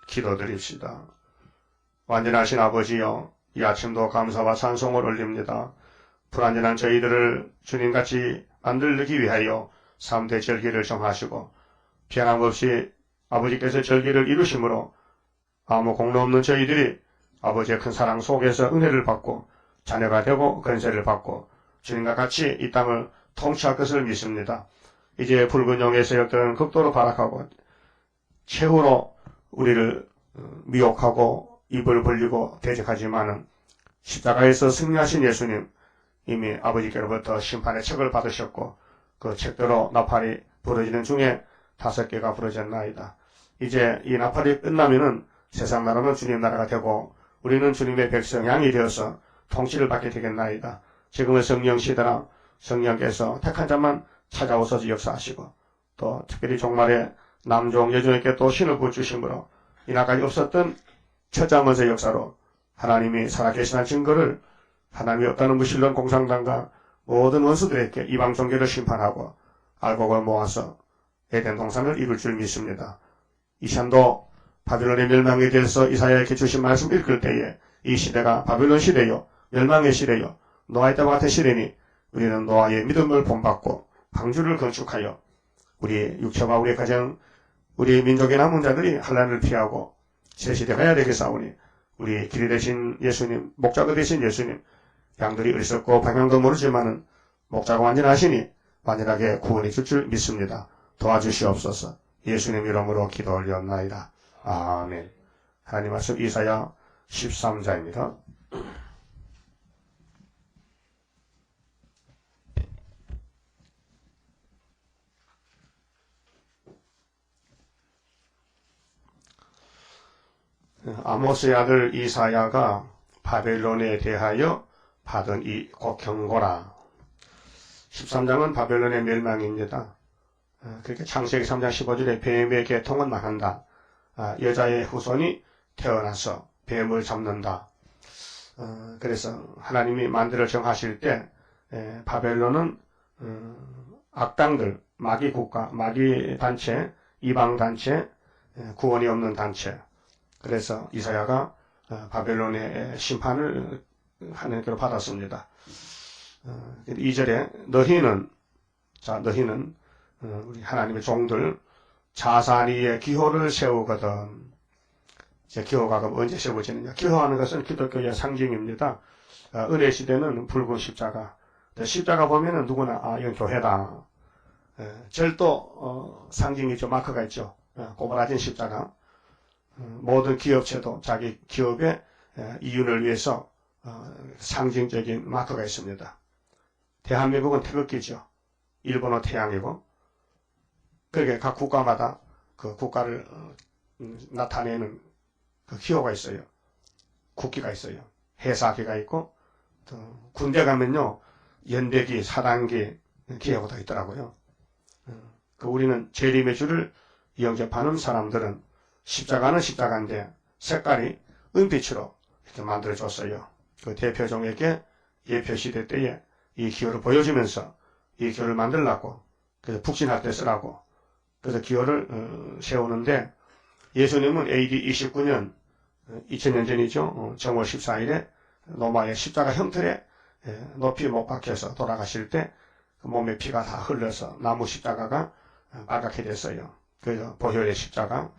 기도드립시다. 완전하신 아버지여, 이 아침도 감사와 찬송을 올립니다. 불완전한 저희들을 주님같이 만들기 위하여 3대 절기를 정하시고 변함없이 아버지께서 절기를 이루심으로 아무 공로 없는 저희들이 아버지의 큰 사랑 속에서 은혜를 받고 자녀가 되고 권세를 받고 주님과 같이 이 땅을 통치할 것을 믿습니다. 이제 붉은 영의 세력들은 극도로 발악하고 최후로 우리를 미혹하고 입을 벌리고 대적하지만은 십자가에서 승리하신 예수님, 이미 아버지께로부터 심판의 책을 받으셨고 그 책대로 나팔이 부러지는 중에 5개가 부러졌나이다. 이제 이 나팔이 끝나면은 세상 나라는 주님 나라가 되고 우리는 주님의 백성 양이 되어서 통치를 받게 되겠나이다. 지금은 성령 시대라 성령께서 택한 자만 찾아오셔서 역사하시고 또 특별히 종말에 남종 여종에게 또 신을 부어주심으로 이날까지 없었던 처자먼의 역사로 하나님이 살아계시는 증거를 하나님이 없다는 무신론 공산당과 모든 원수들에게 이방 종교를 심판하고 알곡을 모아서 에덴 동산을 이룰 줄 믿습니다. 이 시간도 바빌론의 멸망에 대해서 이사야에게 주신 말씀 읽을 때에 이 시대가 바빌론 시대요, 멸망의 시대요, 노아의 때와 같은 시대니 우리는 노아의 믿음을 본받고 방주를 건축하여 우리 육체와 우리 가정, 우리 민족의 남은 자들이 환난을 피하고 새 시대가 가야 되겠사오니 우리 길이 되신 예수님, 목자가 되신 예수님, 양들이 어리석고 방향도 모르지만은 목자가 완전하시니 완전하게 구원해 줄 줄 믿습니다. 도와주시옵소서. 예수님 이름으로 기도 올렸나이다. 아멘. 하나님 말씀 이사야 13장입니다. 아모스의 아들 이사야가 바벨론에 대하여 받은 이 곡경고라. 13장은 바벨론의 멸망입니다. 그렇게 창세기 3장 15절에 뱀의 계통은 망한다. 여자의 후손이 태어나서 뱀을 잡는다. 그래서 하나님이 만들어 정하실 때 바벨론은 악당들, 마귀 국가, 마귀 단체, 이방 단체, 구원이 없는 단체. 그래서 이사야가 바벨론의 심판을 하나님께로 받았습니다. 2절에 너희는 우리 하나님의 종들 자산이의 기호를 세우거든. 이제 기호가 그럼 언제 세워지느냐? 기호하는 것은 기독교의 상징입니다. 은혜 시대는 붉은 십자가. 십자가 보면은 누구나 이건 교회다. 절도 상징이죠. 마크가 있죠. 고발하진 십자가. 모든 기업체도 자기 기업의 이윤을 위해서 상징적인 마크가 있습니다. 대한민국은 태극기죠. 일본은 태양이고, 그렇게 각 국가마다 그 국가를 나타내는 그 기호가 있어요. 국기가 있어요. 해사기가 있고, 또 군대 가면요 연대기, 사단기 기호가 다 있더라고요. 우리는 재림의 주를 영접하는 사람들은 십자가는 십자가인데 색깔이 은빛으로 이렇게 만들어줬어요. 그 대표종에게 예표시대 때에 이 기호를 보여주면서 이 기호를 만들라고, 그래서 북신할 때 쓰라고, 그래서 기호를 세우는데 예수님은 AD 29년 2000년 전이죠. 정월 14일에 로마의 십자가 형틀에 높이 못 박혀서 돌아가실 때 그 몸에 피가 다 흘러서 나무 십자가가 빨갛게 됐어요. 그래서 보혈의 십자가,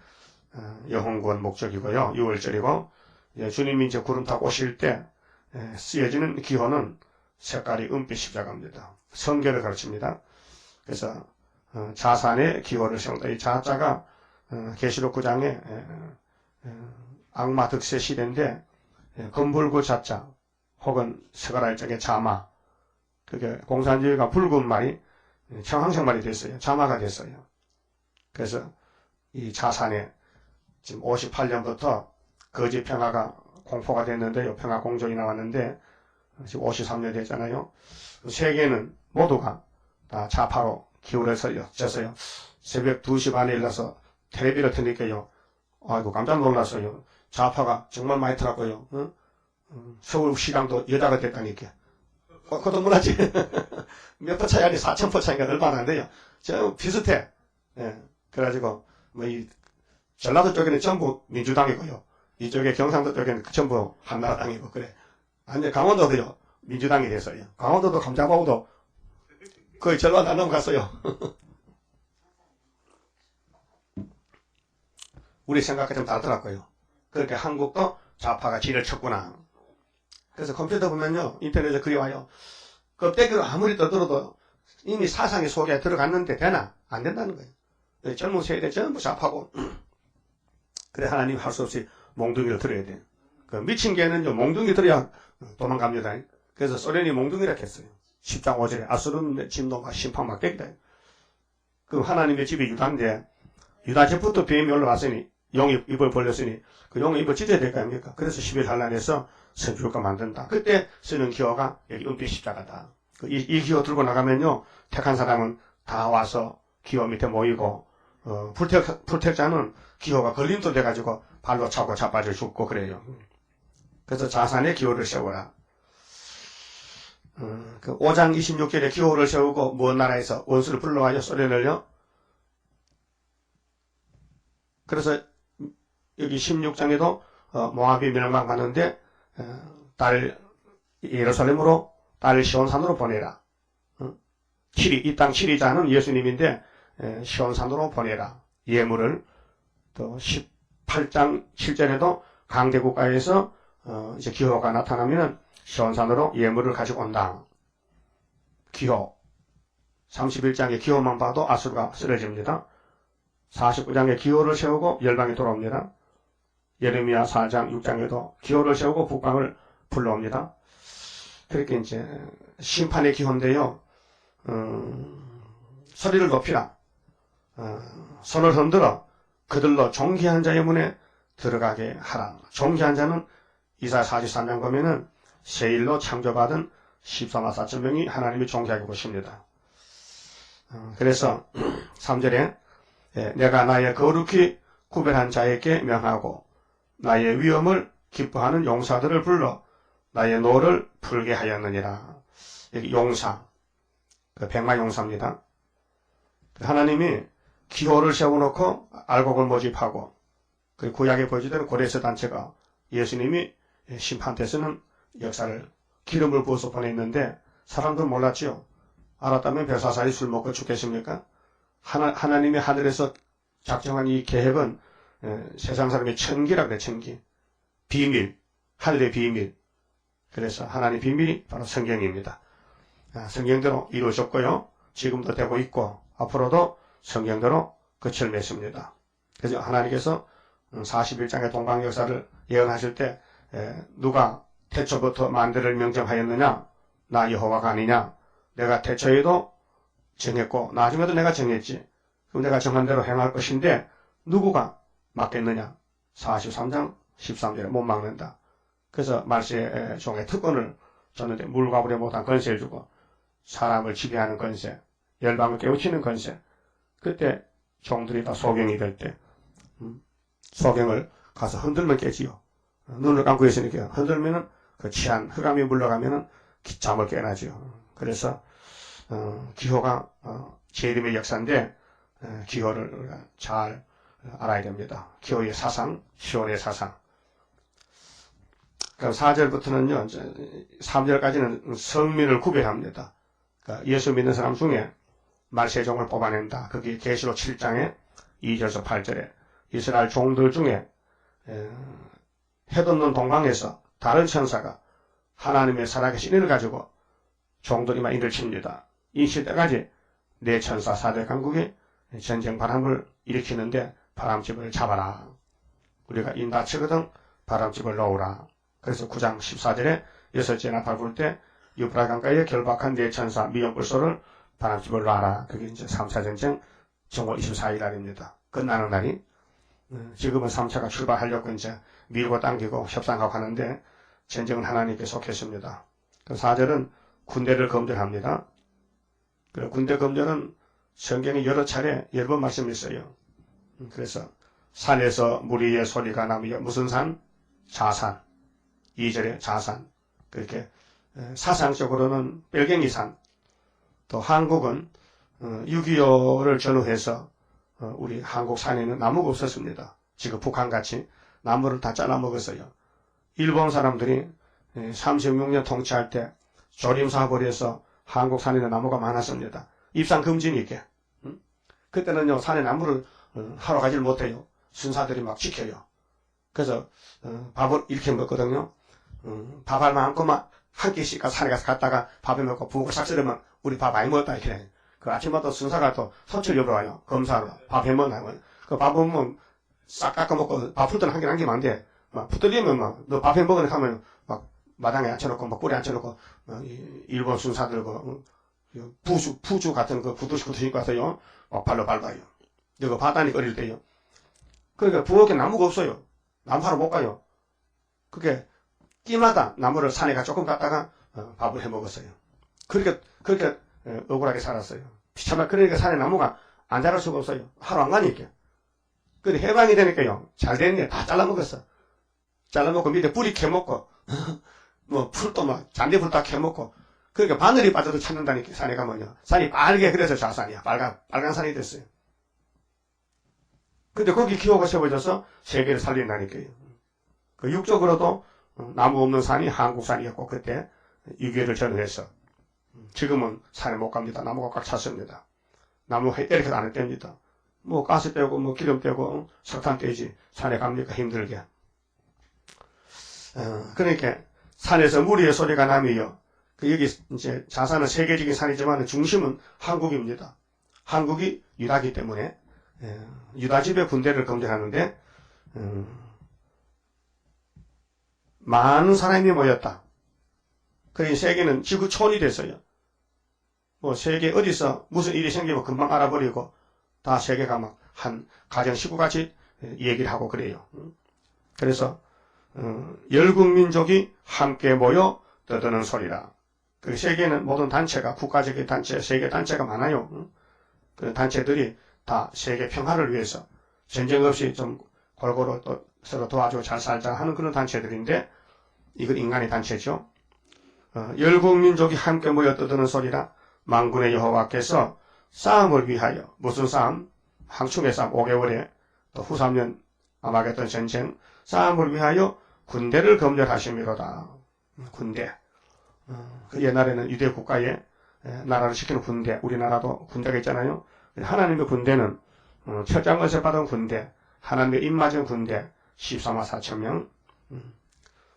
영혼구원 목적이고요. 6월절이고 주님이 이제 구름 타고 오실 때 쓰여지는 기호는 색깔이 은빛 십자가입니다. 성결을 가르칩니다. 그래서 자산의 기호를 세운다. 이 자자가 계시록 9장에 악마 득세 시대인데 검붉고 자자 혹은 스가라의 쪽에 자마, 그게 공산주의가 붉은 말이 청황색 말이 됐어요. 자마가 됐어요. 그래서 이 자산에 지금 58년부터 거짓 평화가 공포가 됐는데요. 평화 공정이 나왔는데 지금 53년 됐잖아요. 세계는 모두가 다 좌파로 기울어서요. 새벽 2시 반에 일어나서 텔레비를 트니까요. 아이고 깜짝 놀랐어요. 좌파가 정말 많이 더라고요. 서울시장도 여자가 됐다니까. 그것도 몰랐지. 몇 표 차이 아니 4,000표 차이가 얼마나 안 돼요. 저 비슷해. 그래가지고 이 전라도 쪽에는 전부 민주당이고요. 이쪽에 경상도 쪽에는 전부 한나라당이고 그래. 근데 강원도도요. 민주당이 됐어요. 강원도도 감자바우도 거의 절반 안 넘어갔어요. 우리 생각과 좀 다르더라고요. 그렇게 한국도 좌파가 지를 쳤구나. 그래서 컴퓨터 보면요. 인터넷에 글이 와요. 껍데기로 아무리 떠들어도 이미 사상이 속에 들어갔는데 되나? 안 된다는 거예요. 젊은 세대 전부 좌파고. 그래 하나님 할 수 없이 몽둥이를 들어야 돼요. 그 미친 개는요. 몽둥이 들어야 도망갑니다. 그래서 소련이 몽둥이라 했어요. 10장 5절에 아수르는 진동과 심판 막대기다. 그럼 하나님의 집이 유다인데 유다 집부터 뱀이 올라왔으니 용이 입을 벌렸으니 그 용이 입을 찢어야 될 거 아닙니까? 그래서 11한란에서 선주가 만든다. 그때 쓰는 기호가 여기 은빛 십자가다. 이 기호 들고 나가면요. 택한 사람은 다 와서 기호 밑에 모이고 불택자는 기호가 걸림돌 돼가지고 발로 차고 자빠져 죽고 그래요. 그래서 자산의 기호를 세워라. 그 5장 26절에 기호를 세우고 먼 나라에서 원수를 불러와요. 소련을요. 그래서 여기 16장에도 모압이 멸망하는데 딸 예루살렘으로 딸 시온산으로 보내라. 이 땅 7위자는 예수님인데 시온산으로 보내라. 예물을 또 18장 7절에도 강대국가에서 이제 기호가 나타나면 시온산으로 예물을 가지고 온다. 기호 31장의 기호만 봐도 아수르가 쓰러집니다. 49장에 기호를 세우고 열방이 돌아옵니다. 예레미야 4장 6장에도 기호를 세우고 북방을 불러옵니다. 그렇게 이제 심판의 기호인데요. 소리를 높이라. 손을 흔들어 그들로 존귀한 자의 문에 들어가게 하라. 존귀한 자는 이사야 43장 보면은 세일로 창조받은 14만 4천 명이 하나님이 존귀하게 보십니다. 그래서 3절에 내가 나의 거룩히 구별한 자에게 명하고 나의 위엄을 기뻐하는 용사들을 불러 나의 노를 풀게 하였느니라. 여기 용사, 그 백마 용사입니다. 하나님이 기호를 세워놓고 알곡을 모집하고 그 구약에 보여주던 고레스 단체가 예수님이 심판대에서는 역사를 기름을 부어서 보냈는데 사람들은 몰랐지요. 알았다면 벼사살이 술 먹고 죽겠습니까? 하나님의 하늘에서 작정한 이 계획은 세상 사람의 천기라 그래. 천기. 비밀. 하늘의 비밀. 그래서 하나님의 비밀이 바로 성경입니다. 성경대로 이루어졌고요. 지금도 되고 있고 앞으로도 성경대로 끝을 맺습니다. 그래서 하나님께서 41장의 동방 역사를 예언하실 때 누가 태초부터 만대를 명정하였느냐? 나 여호와가 아니냐? 내가 태초에도 정했고 나중에도 내가 정했지. 그럼 내가 정한 대로 행할 것인데 누구가 막겠느냐? 43장 13절에 못 막는다. 그래서 말세의 종의 특권을 줬는데 물과 불에 못한 권세를 주고 사람을 지배하는 권세, 열방을 깨우치는 권세. 그때 종들이 다 소경이 될 때 소경을 가서 흔들면 깨지요. 눈을 감고 있으니까 흔들면은 그 취한 흑암이 물러가면은 잠을 깨나지요. 그래서 기호가 재림의 역사인데 기호를 우리가 잘 알아야 됩니다. 기호의 사상, 시온의 사상. 그럼 4절부터는요, 3절까지는 성민을 구별합니다. 그러니까 예수 믿는 사람 중에 말세종을 뽑아낸다. 그게 계시록 7장에 2절에서 8절에 이스라엘 종들 중에 해돋는 동방에서 다른 천사가 하나님의 살아계신 인을 가지고 종들이만 인을 칩니다. 이 시대까지 네 천사 4대 강국이 전쟁 바람을 일으키는데 바람집을 잡아라. 우리가 인다치거든 바람집을 놓으라. 그래서 9장 14절에 여섯째 나팔 불 때 유프라강가에 결박한 네 천사 미연불소를 바람집을 놔라. 그게 이제 3차 전쟁 정월 24일 날입니다. 끝나는 날이. 지금은 3차가 출발하려고 이제 밀고 당기고 협상하고 하는데 전쟁은 하나님께 속했습니다. 그 4절은 군대를 검열합니다. 그 군대 검열은 성경에 여러 차례 여러 번 말씀했어요. 그래서 산에서 무리의 소리가 나며 무슨 산? 자산. 2절에 자산. 그렇게 사상적으로는 뺄갱이산. 또 한국은 6.25를 전후해서 우리 한국 산에는 나무가 없었습니다. 지금 북한같이 나무를 다 잘라 먹었어요. 일본 사람들이 36년 통치할 때 조림사업을 해서 한국 산에는 나무가 많았습니다. 입산 금지니까. 그때는요, 산에 나무를 하러 가지를 못해요. 순사들이 막 지켜요. 그래서 밥을 이렇게 먹거든요. 밥알 많고만 한 끼씩 산에 가서 갔다가 밥을 먹고 부엌을 싹 쓸으면 우리 밥 많이 먹었다 이렇게. 그 아침마다 순사가 또 서출 옆으로 와요. 검사로. 밥 해먹나요? 그 밥 먹으면 싹 깎아 먹고 밥 풀 때는 한 개 남기면 안 돼. 막 붙들리면 막 너 밥 해먹으니 하면 막 마당에 앉혀놓고 막 꿀에 앉혀놓고 일본 순사들 푸주 같은 그 구두식 신고 와서요. 발로 밟아요. 이거 바다니 어릴 때요. 그러니까 부엌에 나무가 없어요. 나무 하러 못 가요. 그게 끼마다 나무를 산에 가 조금 갔다가 밥을 해 먹었어요. 그렇게 억울하게 살았어요. 정말 그러니까 산에 나무가 안 자랄 수가 없어요. 하루 안 가니까. 근데 해방이 되니까요. 잘 됐네. 다 잘라 먹었어. 잘라 먹고 밑에 뿌리 캐먹고 뭐 풀도 막 잔디풀 다 캐먹고 그러니까 바늘이 빠져도 찾는다니까 산에 가면요. 산이 빨개 그래서 좌산이야. 빨간 산이 됐어요. 근데 거기 기호가 세워져서 세계를 살린다니까요. 그 육적으로도 나무 없는 산이 한국산이었고 그때 유교를 전후해서 지금은 산에 못 갑니다. 나무가 꽉 찼습니다. 나무 이렇게 안 뗍니다. 뭐 가스 떼고 뭐 기름 떼고 석탄 떼지 산에 갑니까 힘들게. 그러니까 산에서 무리의 소리가 나면요. 여기 이제 자산은 세계적인 산이지만 중심은 한국입니다. 한국이 유다기 때문에 유다집의 군대를 검증하는데 많은 사람이 모였다. 그러니 세계는 지구촌이 됐어요. 뭐 세계 어디서 무슨 일이 생기면 금방 알아버리고 다 세계가 막 한 가정 식구같이 얘기를 하고 그래요. 그래서 열국민족이 함께 모여 떠드는 소리라. 그 세계는 모든 단체가 국가적인 단체, 세계 단체가 많아요. 그 단체들이 다 세계 평화를 위해서 전쟁 없이 좀 골고루 또 서로 도와주고 잘 살자 하는 그런 단체들인데 이건 인간의 단체죠. 열국민족이 함께 모여 떠드는 소리라. 만군의 여호와께서 싸움을 위하여 무슨 싸움? 항충의 싸움 5개월에 또 후 3년 아마겟돈 전쟁 싸움을 위하여 군대를 검열하심이로다. 군대. 그 옛날에는 유대 국가에 나라를 지키는 군대, 우리나라도 군대가 있잖아요. 하나님의 군대는 철장것을 받은 군대, 하나님의 입맞은 군대 14만 4천 명.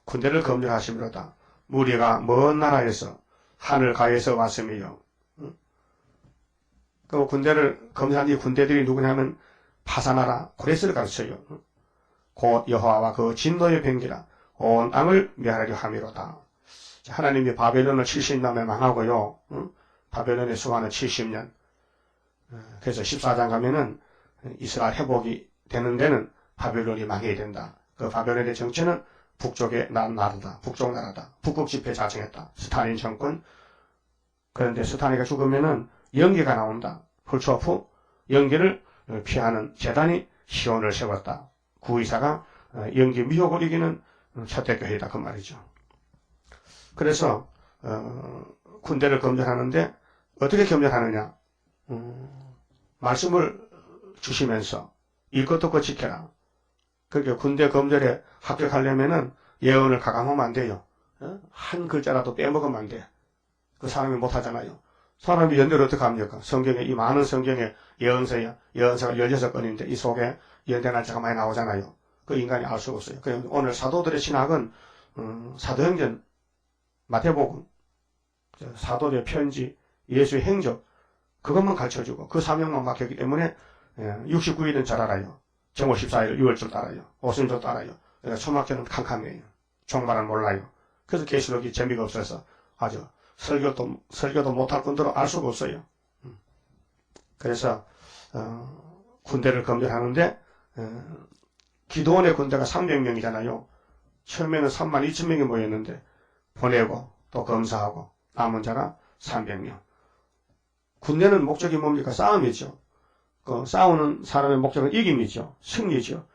군대를 검열하심이로다. 무리가 먼 나라에서 하늘 가에서 왔으며 그 군대를 검열한 이 군대들이 누구냐면 파사나라 고레스를 가르쳐요. 곧 여호와와 그 진노의 병기라 온 땅을 멸하려 함이로다. 하나님이 바벨론을 70년에 망하고요. 바벨론의 수완은 70년. 그래서 14장 가면은 이스라엘 회복이 되는 데는 바벨론이 망해야 된다. 그 바벨론의 정체는 북쪽의 나라다. 북쪽 나라다. 북극 지폐 자청했다. 스탈린 정권. 그런데 스탈린이 죽으면은 연기가 나온다. 훌초프 연기를 피하는 재단이 시온을 세웠다. 구의사가 연기 미혹을 이기는 첫대교회다 그 말이죠. 그래서 군대를 검열하는데 어떻게 검열하느냐? 말씀을 주시면서 읽고 듣고 지켜라. 그렇게 군대 검열에 합격하려면은 예언을 가감하면 안 돼요. 한 글자라도 빼먹으면 안 돼. 그 사람이 못하잖아요. 사람이 연대를 어떻게 합니까? 성경에 이 많은 성경에 예언서가 16건인데 이 속에 연대 날짜가 많이 나오잖아요. 그 인간이 알 수가 없어요. 그냥 오늘 사도들의 신학은 사도행전, 마태복음, 사도의 편지, 예수의 행적 그것만 가르쳐주고 그 사명만 맡겼기 때문에 69일은 잘 알아요. 정오 14일 6월절 알아요. 오순절 알아요. 그러니까 초막절은 캄캄해요. 종말은 몰라요. 그래서 계시록이 재미가 없어서 아주 설교도 못할 뿐더러 알 수가 없어요. 그래서 군대를 검열하는데 기도원의 군대가 300명이잖아요. 처음에는 3만 2천 명이 모였는데 보내고 또 검사하고 남은 자가 300명. 군대는 목적이 뭡니까? 싸움이죠. 그 싸우는 사람의 목적은 이김이죠. 승리죠.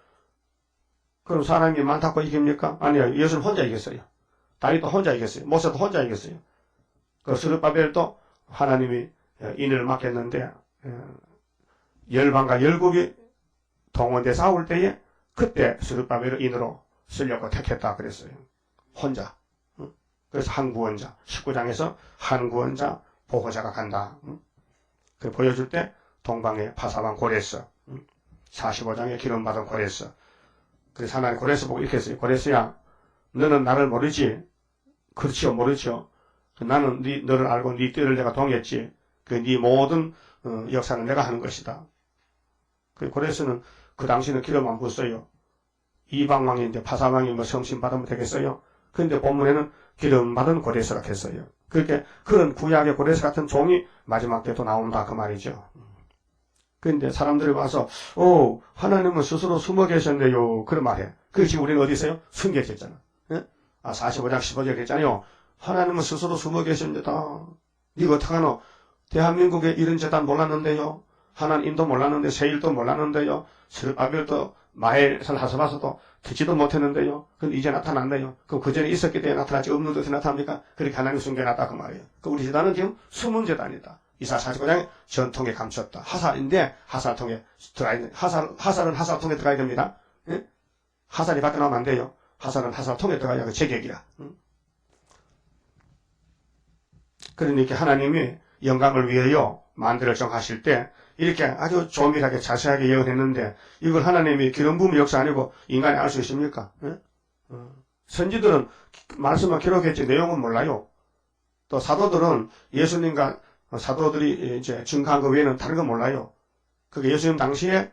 그럼 사람이 많다고 이깁니까? 아니요. 예수는 혼자 이겼어요. 다윗도 혼자 이겼어요. 모세도 혼자 이겼어요. 그 스룹바벨도 하나님이 인을 맡겼는데 열방과 열국이 동원돼 싸울 때에 그때 스룹바벨을 인으로 쓰려고 택했다 그랬어요. 혼자. 그래서 한 구원자, 19장에서 한 구원자, 보호자가 간다. 그 보여줄 때 동방의 파사방 고레스, 45장에 기름받은 고레스. 그래서 하나님 고레스 보고 이렇게 했어요. 고레스야, 너는 나를 모르지? 그렇지요, 모르죠. 나는 너를 알고 네 뜻을 내가 동했지. 네 모든 역사는 내가 하는 것이다. 그 고레스는 그 당시는 기름 안 부었어요. 이방왕인데 파사왕이 뭐 성신 받으면 되겠어요? 그런데 본문에는 기름 받은 고레스라 했어요. 그렇게 그런 구약의 고레스 같은 종이 마지막 때도 나온다 그 말이죠. 그런데 사람들이 와서 하나님은 스스로 숨어 계셨네요. 그런 말해. 그게 지금 우리는 어디 있어요? 숨겨져 있잖아. 예? 45장 15절 했잖아요. 하나님은 스스로 숨어 계십니다. 이거 어떡하노? 대한민국에 이런 재단 몰랐는데요. 하나님도 몰랐는데 세일도 몰랐는데요. 스룹바벨도 마헬 하서바서도 듣지도 못했는데요. 근데 이제 나타났네요. 그럼 그 전에 있었기 때문에 나타나지 없는 듯이 나타납니까? 그렇게 하나님 숨겨놨다 그 말이에요. 그 우리 재단은 지금 숨은 재단이다. 이사 49장에 전통에 감췄다. 하살인데 하살통에 들어가 있는 하살은 하살통에 들어가야 됩니다. 예? 하살이 밖에 나오면 안 돼요. 하살은 하살통에 들어가야 그 제격이라. 그러니까 하나님이 영광을 위하여 만들어 정하실 때 이렇게 아주 조밀하게 자세하게 예언했는데 이걸 하나님이 기름 부음의 역사 아니고 인간이 알 수 있습니까? 예? 선지들은 말씀만 기록했지 내용은 몰라요. 또 사도들은 예수님과 사도들이 이제 증거한 것 외에는 다른 거 몰라요. 그게 예수님 당시에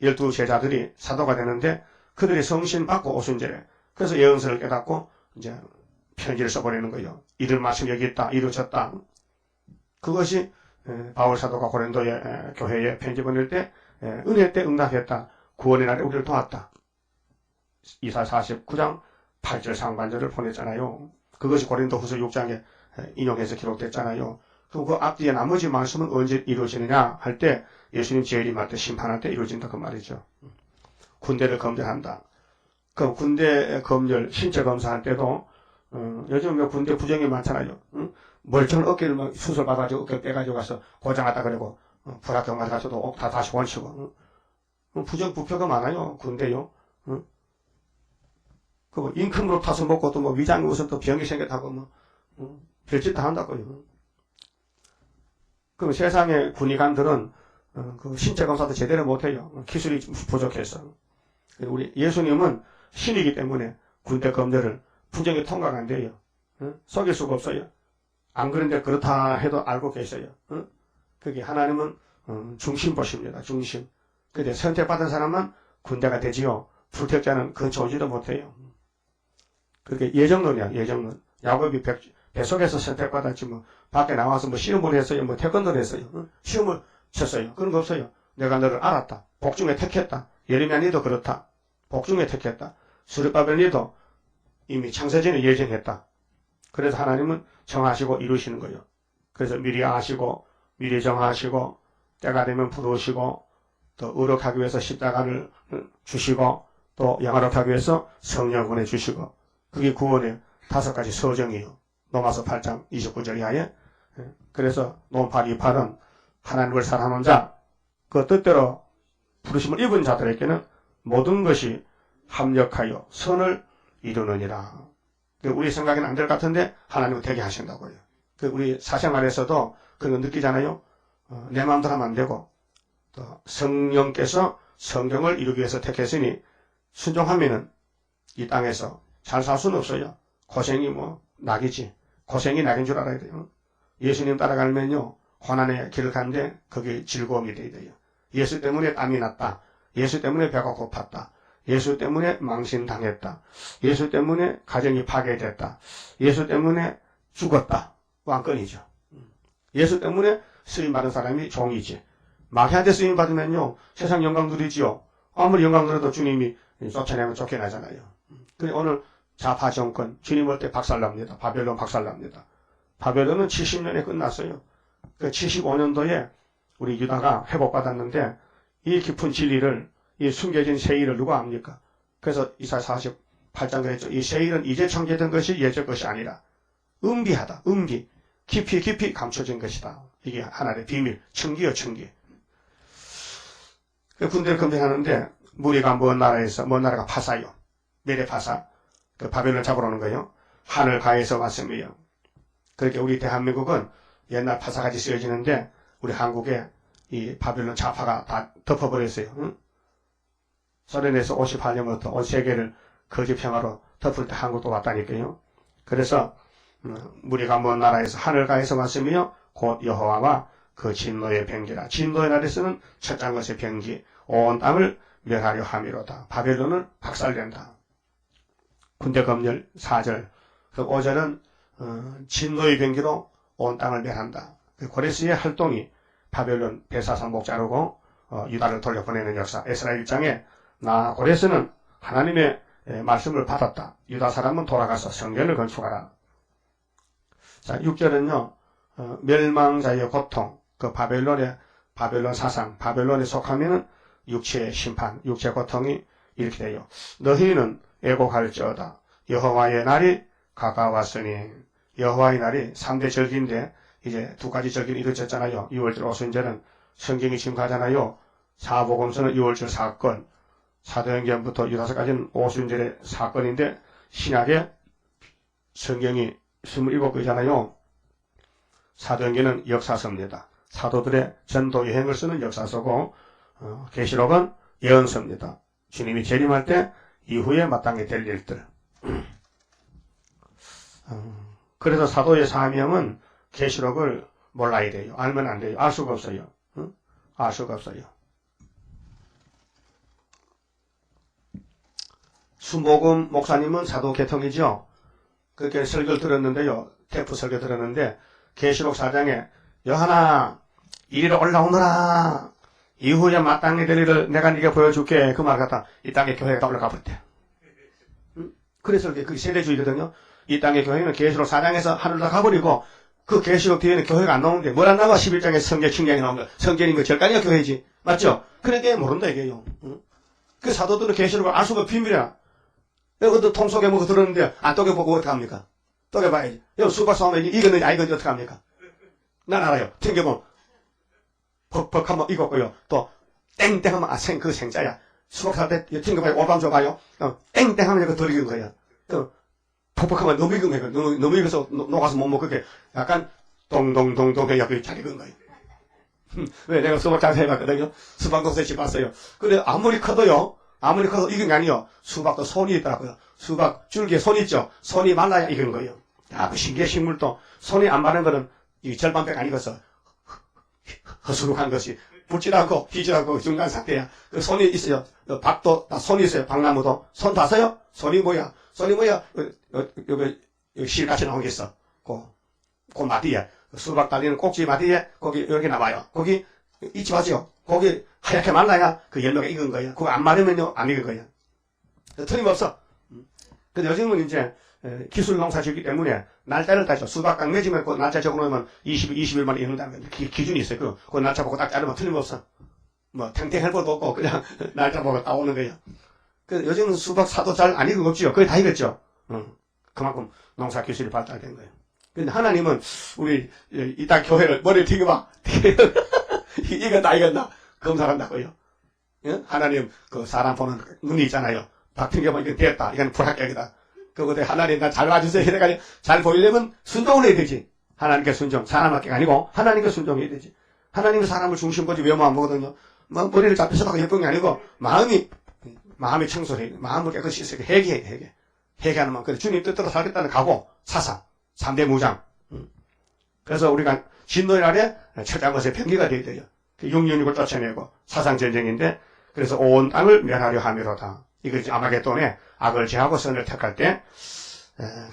12제자들이 사도가 되는데 그들이 성신 받고 오순절에 그래서 예언서를 깨닫고 이제 편지를 써버리는 거예요. 이들 말씀 여기 있다. 이루어졌다. 그것이 바울 사도가 고린도의 교회에 편지 보낼 때 은혜 때 응답했다. 구원의 날에 우리를 도왔다. 이사 49장 8절 상반절을 보냈잖아요. 그것이 고린도 후서 6장에 인용해서 기록됐잖아요. 그럼 그 앞뒤에 나머지 말씀은 언제 이루어지느냐 할 때 예수님 재림할 때 심판할 때 이루어진다 그 말이죠. 군대를 검열한다. 그 군대 검열 신체 검사할 때도 요즘 군대 부정이 많잖아요. 멀쩡한 어깨를 막 수술받아가지고 어깨 빼가지고 가서 고장하다 그러고 불합격 맞아가지고 다 다시 원치고 부정 부표가 많아요. 군대요. 그 인컴으로 타서 먹고 또 뭐 위장이 무슨 또 병이 생겼다고 뭐 별짓 다 한다고요. 그럼 세상의 군의관들은 그 신체 검사도 제대로 못해요. 기술이 부족해서. 우리 예수님은 신이기 때문에 군대 검열을 부정이 통과가 안 돼요. 속일 수가 없어요. 안 그런데 그렇다 해도 알고 계셔요. 그게 하나님은 중심 보십니다. 중심. 근데 선택받은 사람만 군대가 되지요. 불택자는 근처 오지도 못해요. 그게 예정론이야. 예정론. 야곱이 뱃속에서 선택받았지 뭐 밖에 나와서 뭐 시험을 했어요. 뭐 태권도를 했어요. 시험을 쳤어요. 그런 거 없어요. 내가 너를 알았다. 복중에 택했다. 예레미야 니도 그렇다. 복중에 택했다. 스룹바벨 니도 이미 창세전에 예정했다. 그래서 하나님은 정하시고 이루시는 거예요. 그래서 미리 아시고 미리 정하시고 때가 되면 부르시고 또 의롭게 위해서 십자가를 주시고 또 영화롭게 하기 위해서 성령 보내주시고 그게 구원의 5가지 서정이에요. 로마서 8장 29절 이하에. 그래서 논8, 28은 하나님을 사랑하는 자, 그 뜻대로 부르심을 입은 자들에게는 모든 것이 합력하여 선을 이루느니라. 우리 생각에는 안 될 것 같은데 하나님은 되게 하신다고요. 우리 사생활에서도 그런 거 느끼잖아요. 내 마음대로 하면 안 되고 또 성령께서 성경을 이루기 위해서 택했으니 순종하면은 이 땅에서 잘 살 수는 없어요. 고생이 뭐 낙이지. 고생이 낙인 줄 알아야 돼요. 예수님 따라가면요. 고난의 길을 가는데 그게 즐거움이 돼야 돼요. 예수 때문에 땀이 났다. 예수 때문에 배가 고팠다. 예수 때문에 망신당했다. 예수 때문에 가정이 파괴됐다. 예수 때문에 죽었다. 왕건이죠. 예수 때문에 쓰임받은 사람이 종이지. 마귀한테 쓰임받으면요. 세상 영광 누리지요. 아무리 영광 누려도 주님이 쫓아내면 쫓겨나잖아요. 근데 오늘 좌파 정권, 주님 올 때 박살납니다. 바벨론 박살납니다. 바벨론은 70년에 끝났어요. 그 75년도에 우리 유다가 회복받았는데 이 깊은 진리를, 이 숨겨진 세일을 누가 압니까? 그래서 이사야 48장 그랬죠. 이 세일은 이제 청계된 것이 예전 것이 아니라 은비하다. 은비. 깊이 감춰진 것이다. 이게 하나의 비밀. 청기요, 청기. 그 군대를 검증하는데 무리가 먼 나라가 파사요. 메레파사. 그 바벨론 잡으러 오는 거예요. 하늘 가에서 왔으며. 그렇게 우리 대한민국은 옛날 파사같이 쓰여지는데 우리 한국에 이 바벨론 좌파가 다 덮어버렸어요. 응? 소련에서 58년부터 온 세계를 거짓 평화로 덮을 때 한국도 왔다니까요. 그래서 무리가 먼 나라에서 하늘가에서 왔으며 곧 여호와와 그 진노의 병기라. 진노의 날에서는 첫장 것의 병기, 온 땅을 멸하려 함이로다. 바벨론은 박살낸다. 군대 검열 4절. 그 5절은 진노의 병기로 온 땅을 멸한다. 그 고레스의 활동이 바벨론 대사상복 자르고 유다를 돌려보내는 역사. 에스라 1장에 나 고레스는 하나님의 말씀을 받았다. 유다 사람은 돌아가서 성전을 건축하라. 자, 6절은요. 멸망자의 고통, 그 바벨론 사상, 바벨론에 속하면은 육체의 심판, 육체 고통이 이렇게 돼요. 너희는 애곡할지어다. 여호와의 날이 가까웠으니. 여호와의 날이 3대 절기인데 이제 2가지 절기는 이루어졌잖아요. 6월절 오순절은 성경이 지금 가잖아요. 사복음서는 6월절 사건, 사도행전부터 유다서까지는 오순절의 사건인데 신약에 성경이 27개잖아요. 사도행전은 역사서입니다. 사도들의 전도 여행을 쓰는 역사서고 계시록은 예언서입니다. 주님이 재림할 때 이후에 마땅히 될 일들. 그래서 사도의 사명은 계시록을 몰라야 돼요. 알면 안 돼요. 알 수가 없어요. 알 수가 없어요. 수목음 목사님은 사도 계통이죠. 그렇게 설교를 들었는데요. 테프 설교 들었는데 계시록 4장에 여하나 이리로 올라오너라. 이후에 마땅히 될 일을 내가 네게 보여줄게. 그 말 갖다 이 땅의 교회가 올라가 버렸대. 그래서 그게 세대주의거든요. 이 땅의 교회는 계시록 4장에서 하늘로 가버리고 그 계시록 뒤에는 교회가 안 나오는데 뭘 안 나와? 11장에 성경 충격이 나온 거. 성경인 거 절간이가 교회지. 맞죠? 그러니까 모른다 이게요. 그 사도들은 계시록을 알 수가 비밀이야. 여기도 통속에 뭐고 들었는데 안 떠겨보고 어떡합니까? 떠겨봐야지. 여기 수박 싸움에 이겼는지 안 이겼는지 어떡합니까? 난 알아요. 튕겨보면 퍽퍽 하면 익었고요. 또 땡땡 하면 그 생자야. 수박 살 때 튕겨봐요. 오밤 줘봐요. 땡땡 하면 이거 덜 익은 거야. 퍽퍽 하면 너무 익은 거야. 너무 익어서 녹아서 못 먹고 그게 약간 동동동동 해갖고 잘 익은 거예요. 왜 내가 수박 잘 해봤거든요. 수박 농사에 집 왔어요. 근데 아무리 커도 익은 게 아니요. 수박도 손이 있더라고요. 수박 줄기에 손 있죠. 손이 말라야 익은 거예요. 야, 그 신기해 식물도 손이 안 마른 거는 이 절반백 안 익어서 허수룩한 것이 붙질 않고 휘질 않고 중간 상태야. 그 손이 있어요. 박도 다 손이 있어요. 박나무도 손 봤어요? 손이 뭐야? 여기 실같이 나온 게 있어. 그 마디에 수박 달리는 꼭지 마디에 거기 이렇게 나와요. 거기 잊지 마세요. 거기 하얗게 말라야 그 열매가 익은 거예요. 그거 안 마르면요 안 익은 거예요. 틀림없어. 근데 요즘은 이제 기술 농사 짓기 때문에 날짜를 따져. 수박 깡 맺으면 그 날짜 적어놓으면 20일 만에 익는다는 기준이 있어요. 그 날짜 보고 딱 자르면 틀림없어. 뭐 탱탱할 것도 없고 그냥 날짜 보고 딱 오는 거예요. 그 요즘은 수박 사도 잘 안 익은 거 없지요. 거의 다 익었죠. 그만큼 농사 기술이 발달된 거예요. 근데 하나님은 우리 이 땅 교회를 머리를 튀겨봐. 이겼나 검사한다고요. 하나님 그 사람 보는 눈이 있잖아요. 박 튕겨보면 이거 됐다. 이건 불합격이다. 그거에 하나님 나 잘 봐주세요. 이래가지고 잘 보이려면 순종을 해야 되지. 하나님께 순종. 사람밖에 아니고 하나님께 순종해야 되지. 하나님은 사람을 중심 보지 외모 안 보거든요. 뭐 머리를 잡혀서다가 예쁜 게 아니고 마음이 청소해. 마음을 깨끗이 씻어. 회개하는 마음. 그래 주님 뜻대로 살겠다는 각오, 사상, 3대 무장. 그래서 우리가 진노의 날에 처장 것의 병기가 되어야 돼요. 육륜육을 쫓아내고 사상전쟁인데 그래서 온 땅을 멸하려 함이로다. 이것이 아마겟돈에 악을 제하고 선을 택할 때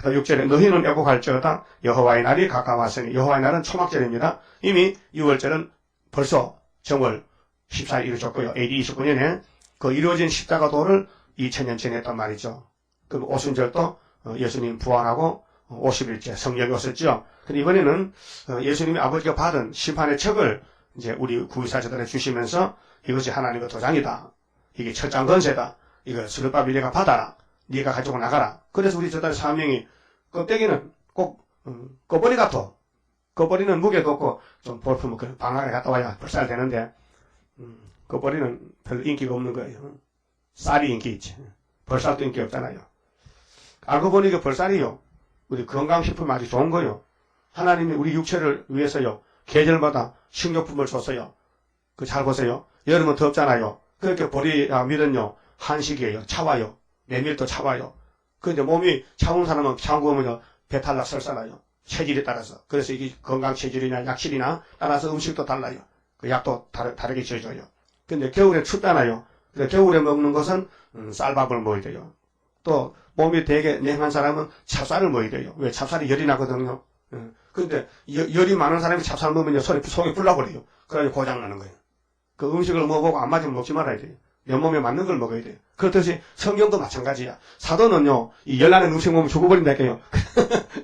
6절에 너희는 애곡할지어다 여호와의 날이 가까웠으니 여호와의 날은 초막절입니다. 이미 6월절은 벌써 정월 14일 이루어졌고요. AD 29년에 그 이루어진 십자가도를 2000년 전에 했단 말이죠. 그 오순절도 예수님 부활하고 50일째 성령이 오셨죠. 근데 이번에는 예수님이 아버지가 받은 심판의 척을 이제 우리 구의사제단에 주시면서 이것이 하나님의 도장이다. 이게 철장 건세다. 이거 스룹바벨 네가 받아라. 네가 가지고 나가라. 그래서 우리 저단의 사명이 껍데기는 꼭 꺼버리 같아. 꺼버리는 무게도 없고 좀 볼품은 그 방학에 갔다 와야 불살되는데 꺼버리는 별로 인기가 없는 거예요. 쌀이 인기 있지. 벌쌀도 인기 없잖아요. 알고 보니 그 벌쌀이요. 우리 건강식품 아주 좋은 거요. 하나님이 우리 육체를 위해서요. 계절마다 식료품을 줬어요. 그 잘 보세요. 여름은 덥잖아요. 그렇게 보리와 밀은요. 한식이에요. 차와요. 메밀도 차와요. 근데 몸이 차운 사람은 차우면요. 배탈락 설사나요. 체질에 따라서. 그래서 이게 건강 체질이나 약실이나 따라서 음식도 달라요. 그 약도 다르게 지어져요. 근데 겨울에 춥잖아요. 그래서 겨울에 먹는 것은 쌀밥을 먹어야 돼요. 또 몸이 되게 냉한 사람은 찹쌀을 먹어야 돼요. 왜? 찹쌀이 열이 나거든요. 근데 열이 많은 사람이 찹쌀 먹으면 속이 불나버려요. 그래서 고장나는 거예요. 그 음식을 먹어보고 안 맞으면 먹지 말아야 돼요. 내 몸에 맞는 걸 먹어야 돼요. 그렇듯이 성경도 마찬가지야. 사도는요, 이 열나는 음식 먹으면 죽어버린다니까요.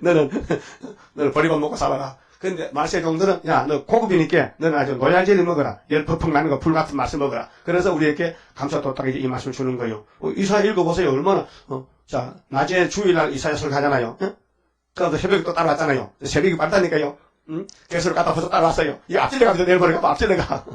너는 버리고 먹고 살아라. 근데 말세종들은, 야, 너 고급이니까 너는 아주 노얄젤리 먹어라. 열 퍽퍽 나는 거, 불 같은 맛을 먹어라. 그래서 우리에게 감사도딱 이 맛을 주는 거예요. 이사야 읽어보세요. 얼마나, 자, 낮에 주일날 이사야서를 가잖아요. 그래서 새벽에 또 따라왔잖아요. 새벽이 빠르다니까요. 개수를 갖다 벌써 따라왔어요. 이 앞질러가지고 내일버리고 앞질러가.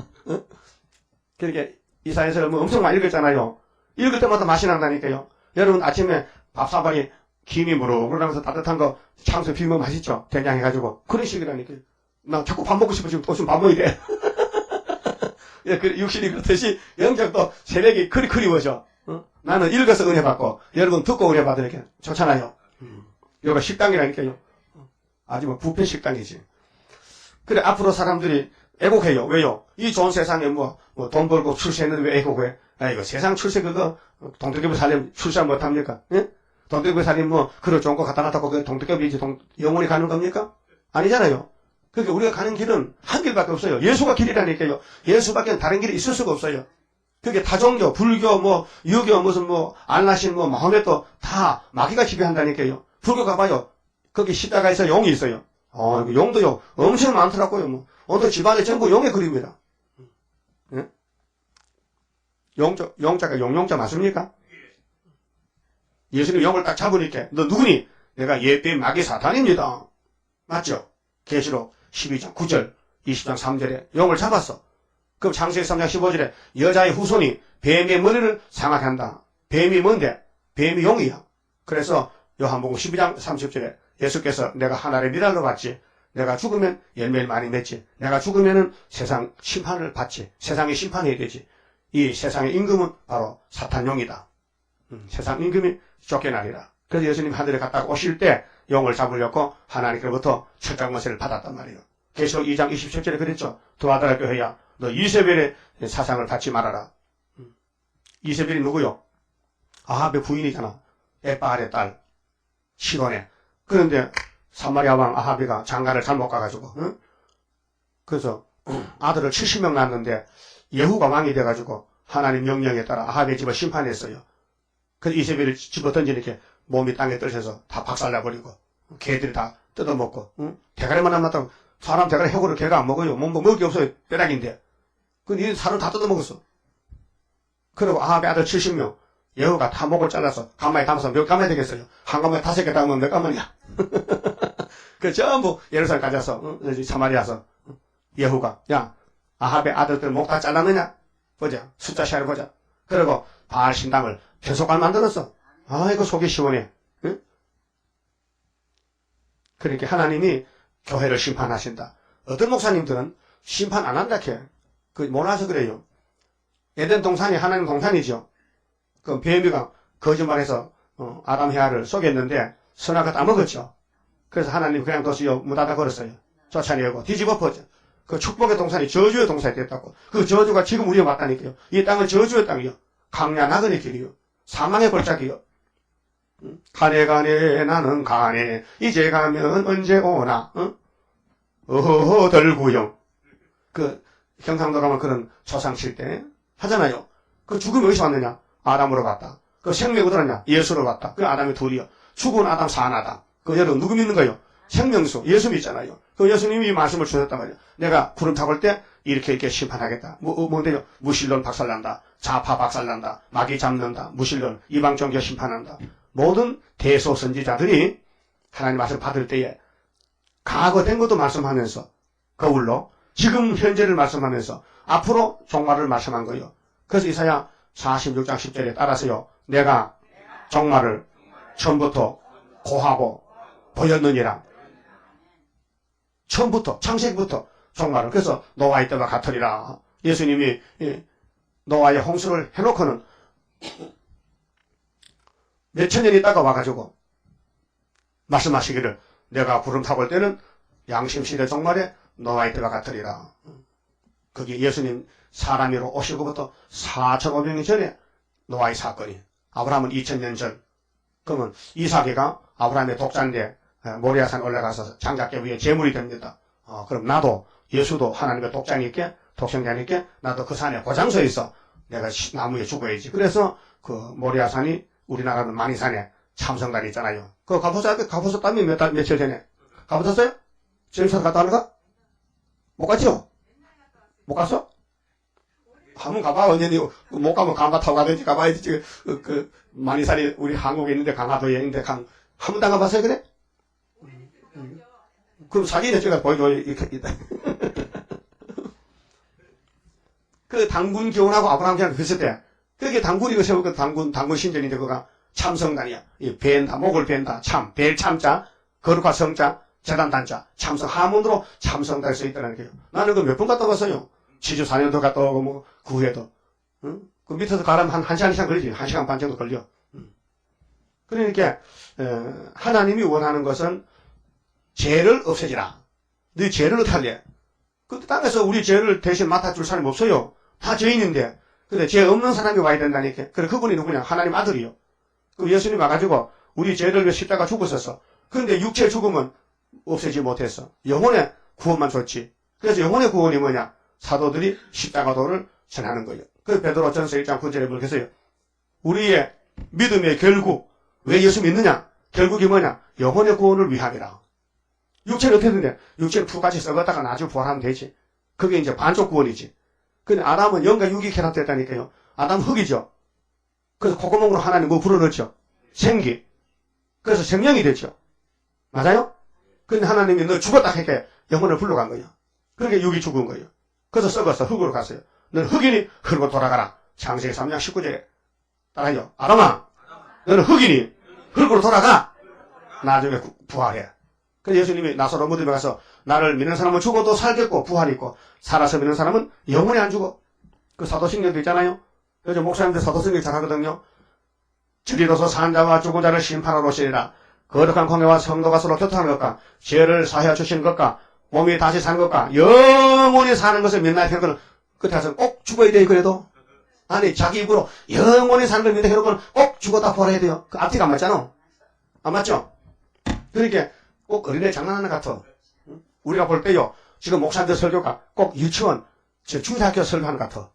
그렇게 이사야서를 뭐 엄청 많이 읽었잖아요. 읽을 때마다 맛이 난다니까요. 여러분 아침에 밥사발이 김이 무르그러면서 따뜻한 거 창수 비우면 맛있죠. 된장해가지고. 그런 식이라니까요. 나 자꾸 밥 먹고 싶어. 지금 또 좀 밥 먹어야 돼. 예, 육신이 그렇듯이 영적도 새벽이 그리워져. 나는 읽어서 은혜 받고 여러분 듣고 은혜 받으니까 좋잖아요. 여기가 식당이라니까요. 아주 뭐 뷔페 식당이지. 그래 앞으로 사람들이 애국해요. 왜요? 이 좋은 세상에 돈 벌고 출세했는데 왜 애국해? 아이고 세상 출세 그거 동태겹을 살려면 출세 못합니까? 예? 동태겹을 살리면 그릇 좋은 거 갖다 놨다고 그 동태겹이 영원히 가는 겁니까? 아니잖아요. 그러니까 우리가 가는 길은 한 길밖에 없어요. 예수가 길이라니까요. 예수밖에 다른 길이 있을 수가 없어요. 그게 타종교, 불교, 유교, 안라신, 마호메도 다 마귀가 지배한다니까요. 불교 가봐요. 거기 십자가에서 용이 있어요. 용도요. 엄청 많더라고요. 어느 집안에 전부 용의 그림이다. 예? 용자가 용용자 맞습니까? 예수님 용을 딱 잡으니까 너 누구니? 내가 옛뱀 마귀 사탄입니다. 맞죠? 계시록 12장 9절 20장 3절에 용을 잡았어. 그럼 창세기 3장 15절에 여자의 후손이 뱀의 머리를 상하게 한다. 뱀이 뭔데? 뱀이 용이야. 그래서 요한복음 12장 30절에 예수께서 내가 하나님의 미랄로 받지. 내가 죽으면 열매를 많이 맺지. 내가 죽으면은 세상 심판을 받지. 세상에 심판해야 되지. 이 세상의 임금은 바로 사탄용이다. 세상 임금이 쫓겨나리라. 그래서 예수님 하늘에 갔다 오실 때 용을 잡으려고 하나님께로부터 철장머세를 받았단 말이에요. 계시록 2장 27절에 그랬죠. 두 아들아 교회야. 너 이세벨의 사상을 받지 말아라. 이세벨이 누구요? 아합의 부인이잖아. 에바알의 딸. 시돈에. 그런데 사마리아 왕 아합이가 장가를 잘못 가가지고 그래서 아들을 70명 낳았는데 예후가 왕이 돼가지고 하나님 명령에 따라 아합의 집을 심판했어요. 그래서 이세벨을 집어 던지니까 몸이 땅에 떨쳐서 다 박살나버리고 개들이 다 뜯어먹고 대가리만 안 났다고 사람 대가리 해고를 개가 안 먹어요. 먹을 게 없어요. 벼락인데. 근데 이 살을 다 뜯어먹었어. 그리고 아합의 아들 70명 예후가 다 목을 잘라서 가마에 담아서 몇 가마에 되겠어요. 한 가마에 5개 담으면 몇 가마냐. 그 전부 예루살렘 가져서 사마리아서 예후가 야 아합의 아들들 목 다 잘랐느냐 보자. 숫자 시야를 보자. 그리고 바알 신당을 편속관 만들었어. 아이고 속이 시원해. 응? 그러니까 하나님이 교회를 심판하신다. 어떤 목사님들은 심판 안 한다 캐. 그 몰라서 그래요. 에덴 동산이 하나님 동산이죠. 그 뱀이가 거짓말해서 아담 헤아를 속였는데 선악을 따먹었죠. 그래서 하나님 그냥 뒀어요. 문 닫아 걸었어요. 쫓아내고 뒤집어 퍼져. 그 축복의 동산이 저주의 동산이 됐다고. 그 저주가 지금 우리에 왔다니까요. 이 땅은 저주의 땅이요. 강야 나그네 길이요. 사망의 골짜기요. 가네 나는 가네 이제 가면 언제 오나 어허허덜구형. 그 경상도 가면 그런 조상 칠 때 하잖아요. 그 죽음이 어디서 왔느냐? 아담으로 갔다. 그 생명이 어디 왔냐? 예수로 갔다. 그 아담이 둘이요. 죽은 아담 산 아담. 그 여러분 누구 믿는 거요? 생명수 예수 믿잖아요. 그 예수님이 이 말씀을 주셨단 말이에요. 내가 구름 타고 올 때 이렇게 심판하겠다. 뭔데요? 무신론 박살난다. 좌파 박살난다. 마귀 잡는다. 무신론 이방 종교 심판한다. 모든 대소 선지자들이 하나님 말씀 받을 때에 과거된 것도 말씀하면서 거울로 지금 현재를 말씀하면서 앞으로 종말을 말씀한 거예요. 그래서 이사야 46장 10절에 따라서요. 내가 종말을 처음부터 고하고 보였느니라. 처음부터 창세기부터 종말을. 그래서 노아의 때와 같으리라. 예수님이 노아의 홍수를 해놓고는 몇천 년 있다가 와가지고 말씀하시기를 내가 구름 타고 올 때는 양심시대 종말에 노아의 때와 같으리라. 그게 예수님 사람이로 오시고부터 4,500년 전에 노아의 사건이. 아브라함은 2000년 전. 그러면 이삭이가 아브라함의 독자인데 모리아산 올라가서 장작계 위에 제물이 됩니다. 그럼 나도 예수도 하나님의 독자니까 독생자니까 나도 그 산에 고장서 있어. 내가 나무에 죽어야지. 그래서 그 모리아산이 우리나라는 만이산에 참성단이 있잖아요. 그거 가보셨다며 며칠 전에. 가보셨어요? 지금서 갔다 오는가? 못 갔죠? 못 갔어? 한번 가봐. 언제니 못 가면 강가 타고 가든지 가봐야지. 그 만이산이 우리 한국에 있는데 강화도에 있는데 한 번도 안 가봤어요? 그래? 그럼 사진에 제가 보여줘. 이렇게. 그 당군 교훈하고 아브라함 교훈하고 비슷해. 그게 당군이고 세우고 당군 신전인데 그가 참성단이야. 이 벤다, 목을 벤다, 참, 벨 참자, 거룩한 성자, 재단 단자, 참성, 하문으로 참성단이 써있다는 거예요. 나는 그 몇 번 갔다 왔어요. 지주 4년도 갔다 오고, 뭐, 그 후에도. 응? 그 밑에서 가려면 한 1시간 이상 걸리지. 1시간 반 정도 걸려. 그러니까, 하나님이 원하는 것은 죄를 없애지라. 너 죄를 어떻게 할래? 그 땅에서 우리 죄를 대신 맡아줄 사람이 없어요. 다 죄인인데. 근데 죄 없는 사람이 와야 된다니까. 그래, 그분이 누구냐? 하나님 아들이요. 그 예수님 와가지고 우리 죄를 위해 십자가 죽었었어. 그런데 육체 죽음은 없애지 못했어. 영혼의 구원만 줬지. 그래서 영혼의 구원이 뭐냐? 사도들이 십자가도를 전하는 거예요. 그 베드로전서 1장 9절에 그렇게 써요. 우리의 믿음의 결국, 왜 예수 믿느냐? 결국이 뭐냐? 영혼의 구원을 위함이라. 육체는 어떻게 되냐? 육체는 풀같이 썩었다가 나중에 부활하면 되지. 그게 이제 반쪽 구원이지. 근데 아담은 영과 육이 결합됐다니까요. 아담 흙이죠. 그래서 콧구멍으로 하나님 뭐 불어넣죠? 생기. 그래서 생명이 됐죠. 맞아요? 근데 하나님이 너 죽었다 하니까 영혼을 불러간 거예요. 그러니까 육이 죽은 거예요. 그래서 썩어서 흙으로 갔어요. 너는 흙이니 흙으로 돌아가라. 창세기 3장 19절에 따라요. 아담아, 너는 흙이니 흙으로 돌아가. 나중에 부활해. 그래서 예수님이 나사로 무덤에 가서 나를 믿는 사람은 죽어도 살겠고 부활이 있고 살아서 믿는 사람은 영원히 안 죽어. 그 사도신경도 있잖아요. 요즘 목사님들 사도신경 잘 하거든요. 저리로서 산 자와 죽은 자를 심판하러 오시리라. 거룩한 공회와 성도가 서로 교통하는 것과 죄를 사하여 주시는 것과 몸이 다시 사는 것과 영원히 사는 것을 믿나요? 그런 끝에 가서 꼭 죽어야 돼요. 그래도 아니 자기 입으로 영원히 사는 걸 믿는다. 그러면 꼭 죽었다 부활해야 돼요. 그 앞뒤가 안 맞잖아. 안 맞죠? 그러니까 꼭 어린애 장난하는 것 같아. 우리가 볼 때요. 지금 목사님들 설교가 꼭 유치원, 중대학교 설교하는 것 같아.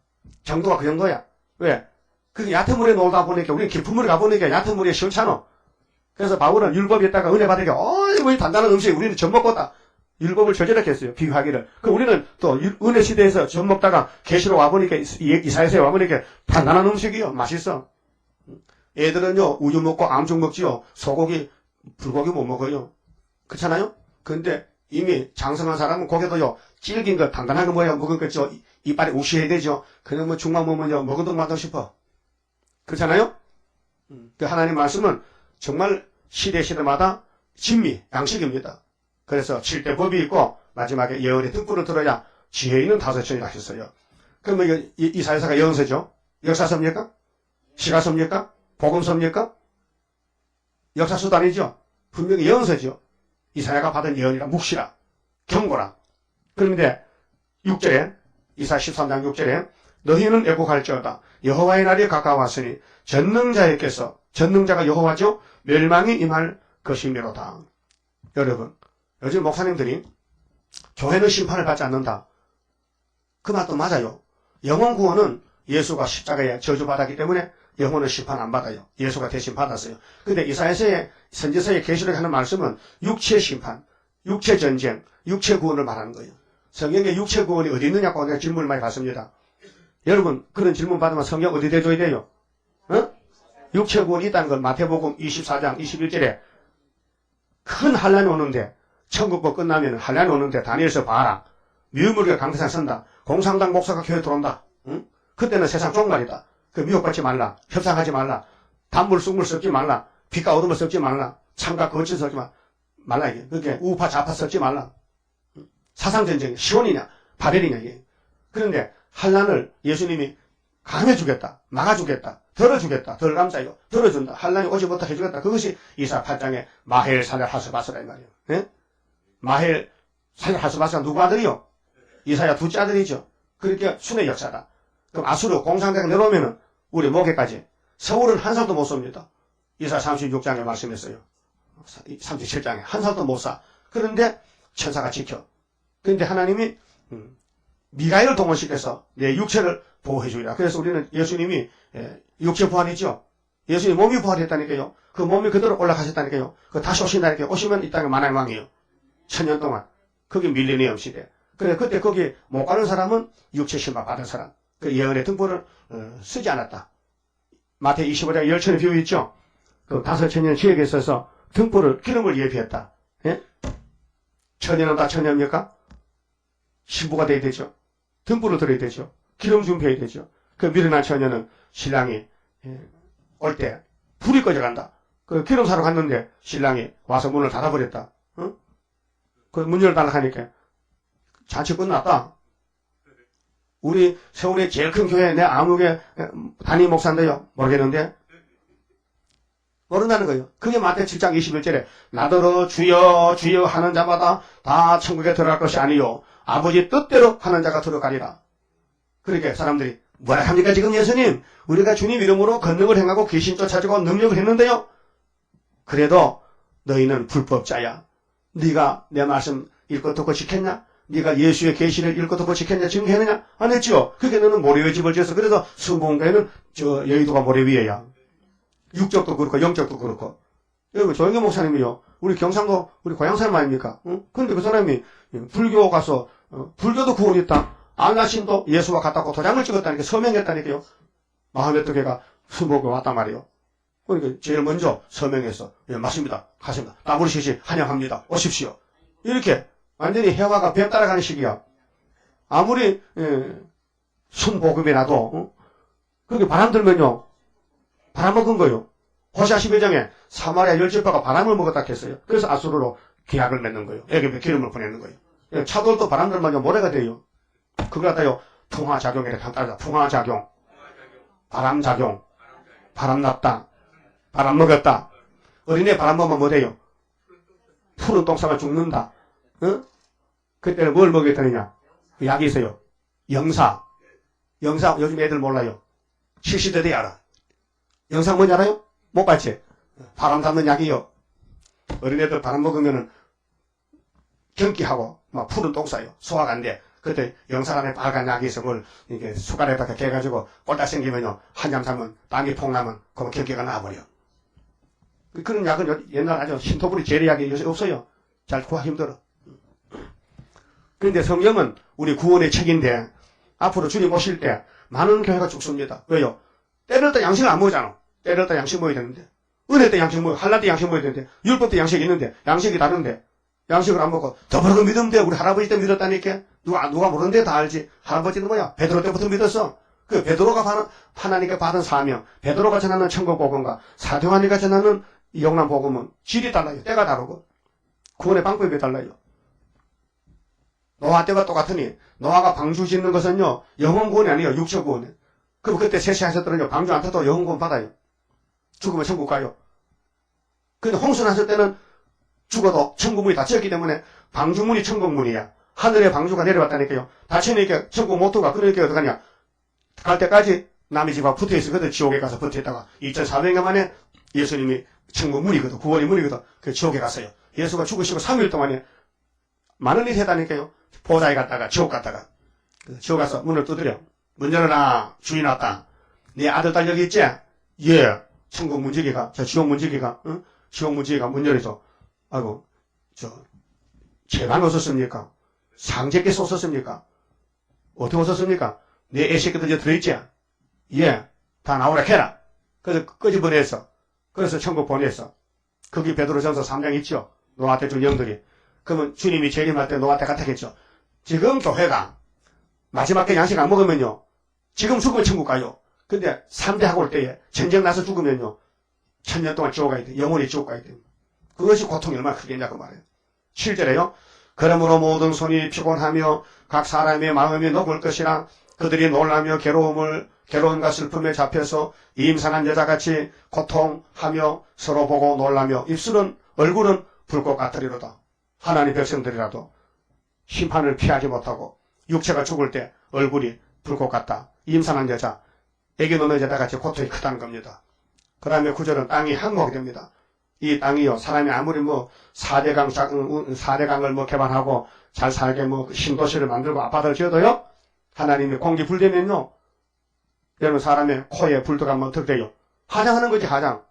정도가 그 정도야. 왜? 그게 얕은 물에 놀다 보니까 우리는 깊은 물에 가보니까 얕은 물이 시원찮아. 그래서 바울은 율법에다가 은혜 받으니까 어이 단단한 음식 우리는 젖 먹었다. 율법을 저지르게 했어요. 비유하기를. 그 우리는 또 은혜 시대에서 젖 먹다가 계시로 와보니까 이사야서에 와보니까 단단한 음식이요. 맛있어. 애들은요 우유 먹고 암죽 먹지요. 소고기, 불고기 못 먹어요. 그렇잖아요? 근데 이미 장성한 사람은 고개도요, 질긴 거, 단단한 거 뭐야, 먹은 거죠. 이빨에 우시해야 되죠. 그냥 뭐 중만 먹으면요, 먹어도 맛도 싶어. 그렇잖아요? 그 하나님 말씀은 정말 시대마다 진미, 양식입니다. 그래서 7대 법이 있고, 마지막에 예언의 등불을 들어야 지혜 있는 5천이라 하셨어요. 그러면 이사야서가 예언서죠? 역사서입니까? 시가서입니까? 복음서입니까? 역사서도 아니죠? 분명히 예언서죠. 이사야가 받은 예언이라 묵시라 경고라. 그런데 6절에 이사야 13장 6절에 너희는 애국할지어다 여호와의 날이 가까웠으니 전능자가 여호와죠 멸망이 임할 것이미로다. 여러분 요즘 목사님들이 교회는 심판을 받지 않는다. 그 말도 맞아요. 영혼 구원은 예수가 십자가에 저주받았기 때문에 영혼은 심판 안 받아요. 예수가 대신 받았어요. 근데 이사야서의 선지서의 계시록에 하는 말씀은 육체 심판, 육체 전쟁, 육체 구원을 말하는 거예요. 성경에 육체 구원이 어디 있느냐고 내가 질문을 많이 받습니다. 여러분 그런 질문 받으면 성경 어디 대줘야 돼요? 육체 구원이 있다는 건 마태복음 24장 21절에 큰 환란이 오는데 천국법 끝나면 환란이 오는데 다니엘서 봐라. 미우물과 강대상 선다. 공산당 목사가 교회 들어온다. 그때는 세상 종말이다. 그 미혹받지 말라. 협상하지 말라. 단물, 쑥물 섞지 말라. 빛과 어둠을 섞지 말라. 참과 거짓을 섞지 말라. 이게. 그게 우파, 좌파 섞지 말라. 사상전쟁, 시온이냐, 바벨이냐, 이게. 그런데 한란을 예수님이 감해주겠다. 막아주겠다. 덜어주겠다. 덜 감싸요. 덜어준다. 한란이 오지 못하게 해주겠다. 그것이 이사 8장의 마헬 사낼 하스바스라 이 말이에요. 예? 마헬 사낼 하스바스가 누구 아들이요? 이사야 둘째 아들이죠. 그렇게 순의 역사다. 그럼 아수르 공산당 내려오면은 우리 목에까지 서울은 한 살도 못 쏩니다. 이사 36장에 말씀했어요. 37장에 한 살도 못 쏴. 그런데 천사가 지켜. 그런데 하나님이 미가엘을 동원시켜서 내 육체를 보호해 주리라. 그래서 우리는 예수님이 육체 부활이죠. 예수님 몸이 부활했다니까요. 그 몸이 그대로 올라가셨다니까요. 그 다시 오신다니까요. 오시면 이 땅에 만왕의 왕이에요. 1000년 동안. 그게 밀레니엄 시대. 그래 그때 거기 못 가는 사람은 육체 신박 받은 사람. 그 예언의 등불을 쓰지 않았다. 마태 25장 열천의 비유 있죠. 그 5천년 지역에 있어서 등불을 기름을 예비했다. 예? 천년은 다 천년입니까? 신부가 돼야 되죠. 등불을 들어야 되죠. 기름 준비해야 되죠. 그 미련한 처녀는 신랑이 올 때 불이 꺼져간다. 그 기름 사러 갔는데 신랑이 와서 문을 닫아버렸다. 응? 그 문 열달라 하니까 잔치 끝났다. 우리 서울의 제일 큰 교회 내 아무개 담임 목사인데요. 모르겠는데 모른다는 거예요. 그게 마태 7장 21절에 나더러 주여 주여 하는 자마다 다 천국에 들어갈 것이 아니요 아버지 뜻대로 하는 자가 들어가리라. 그러니까 사람들이 뭐라 합니까 지금 예수님? 우리가 주님 이름으로 권능을 행하고 귀신 쫓아주고 능력을 했는데요. 그래도 너희는 불법자야. 네가 내 말씀 읽고 듣고 지켰냐? 네가 예수의 계시를 읽고 듣고 지켰냐? 증거했느냐? 안 했죠. 그게 너는 모래 위에 집을 지어서 그래서 순봉교회는 저 여의도가 모래 위에야. 육적도 그렇고 영적도 그렇고. 여기 조영기 목사님이요. 우리 경상도 우리 고향 사람 아닙니까? 응? 근데 그 사람이 불교 가서 불교도 구원 있다. 안나신도 예수와 같다고 도장을 찍었다니까 서명했다니까요. 마흔몇 개가 순복에 왔단 말이에요. 그러니까 제일 먼저 서명해서 예 맞습니다. 가십니다. 따부르시시 환영합니다. 오십시오. 이렇게 완전히 해화가 뱀 따라가는 시기야. 아무리 순복음이라도 그렇게 바람 들면요. 바람 먹은 거요. 호시아 11장에 사마리아 10지파가 바람을 먹었다 했어요. 그래서 아수르로 계약을 맺는 거예요. 애굽에 기름을 보내는 거예요. 차돌도 바람 들면요 모래가 돼요. 그걸 갖다요 풍화작용이라고 한다. 풍화작용, 바람작용, 바람 났다, 바람 먹었다. 어린애 바람 먹으면 뭐 돼요? 푸른 똥 싸면 죽는다. 어? 그때는 뭘 먹였더니냐? 약이 있어요. 영사. 영사 요즘 애들 몰라요. 70대 돼 알아. 영사 뭔지 알아요? 못 봤지? 바람 잡는 약이요. 어린애들 바람 먹으면은 경기하고 막 푸른 똥 싸요. 소화가 안 돼. 그때 영사람에 빨간 약이 있어 그걸 이렇게 숟가락에다가 개가지고 꼴딱 생기면요 한잠 자면 땀이 폭 나면 그러면 경기가 나와버려. 그런 약은 옛날 아주 신토부리 재래약이 요새 없어요. 잘 구하기 힘들어. 그런데 성경은 우리 구원의 책인데 앞으로 주님 오실 때 많은 교회가 죽습니다. 왜요? 때릴 때 양식을 안 먹잖아. 때릴 때 양식 먹어야 되는데 은혜 때 양식 먹어야 할라 때 양식 먹어야 되는데 율법 때 양식이 있는데 양식이 다른데 양식을 안 먹고 더불어 믿으면 돼. 우리 할아버지 때 믿었다니까. 누가 모르는데 다 알지. 할아버지는 뭐야? 베드로 때부터 믿었어. 그 베드로가 하나님께 받은 사명, 베드로가 전하는 천국 복음과 사도요한이가 전하는 영남 복음은 질이 달라요. 때가 다르고 구원의 방법이 달라요. 노아 때가 똑같으니 노아가 방주 짓는 것은요 영혼 구원이 아니에요. 육체 구원이에요. 그럼 그때 세시하셨더니요 방주 안 타도 영혼 구원 받아요. 죽으면 천국 가요. 근데 홍수 났을 때는 죽어도 천국문이 닫혔기 때문에 방주문이 천국문이야. 하늘에 방주가 내려왔다니까요. 닫히니까 천국 못 들어가. 그러니까 어떡하냐. 갈 때까지 남의 집하고 붙어있어. 그때 지옥에 가서 붙어있다가 2400년 만에 예수님이 천국 문이거든. 구원의 문이거든. 그 지옥에 갔어요. 예수가 죽으시고 3일 동안에 많은 일이 했다니까요. 보좌에 갔다가 지옥 갔다가 지옥 가서 문을 두드려. 문 열어라. 주인 왔다. 네 아들 딸 여기 있지? 예. 천국 문지기가 저 지옥 문지기가 응? 지옥 문지기가 문 열어서 아이고 재간 없었습니까? 상제께 썼었습니까? 어떻게 썼습니까? 내 애새끼들 이제 들어있지? 예, 다 나오라 해라. 그래서 끄집어냈어. 그래서 천국 보냈어. 거기 베드로전서 3장 있죠? 노아 때 준 영들이. 그러면 주님이 재림할 때 노아 때 같았겠죠? 지금 교회가 마지막 때 양식 안 먹으면요. 지금 죽으면 천국 가요. 근데 3대하고 올 때에 전쟁 나서 죽으면요. 1000년 동안 지옥 가야 돼. 영원히 지옥 가야 돼. 그것이 고통이 얼마나 크겠냐고 말해요. 7절에요. 그러므로 모든 손이 피곤하며 각 사람의 마음이 녹을 것이라 그들이 놀라며 괴로움과 슬픔에 잡혀서 임산한 여자같이 고통하며 서로 보고 놀라며 얼굴은 불꽃 같으리로다. 하나님 백성들이라도 심판을 피하지 못하고 육체가 죽을 때 얼굴이 불꽃 같다. 임산한 여자, 애기 놓는 여자같이 고통이 크다는 겁니다. 그 다음에 9절은 땅이 항목이 됩니다. 이 땅이요, 사람이 아무리 4대강을 개발하고 잘 살게 신도시를 만들고 아파트를 지어도요, 하나님이 공기 불되면요, 여러분 사람의 코에 불 들어가면 어떻게 돼요? 하장하는 거지, 하장.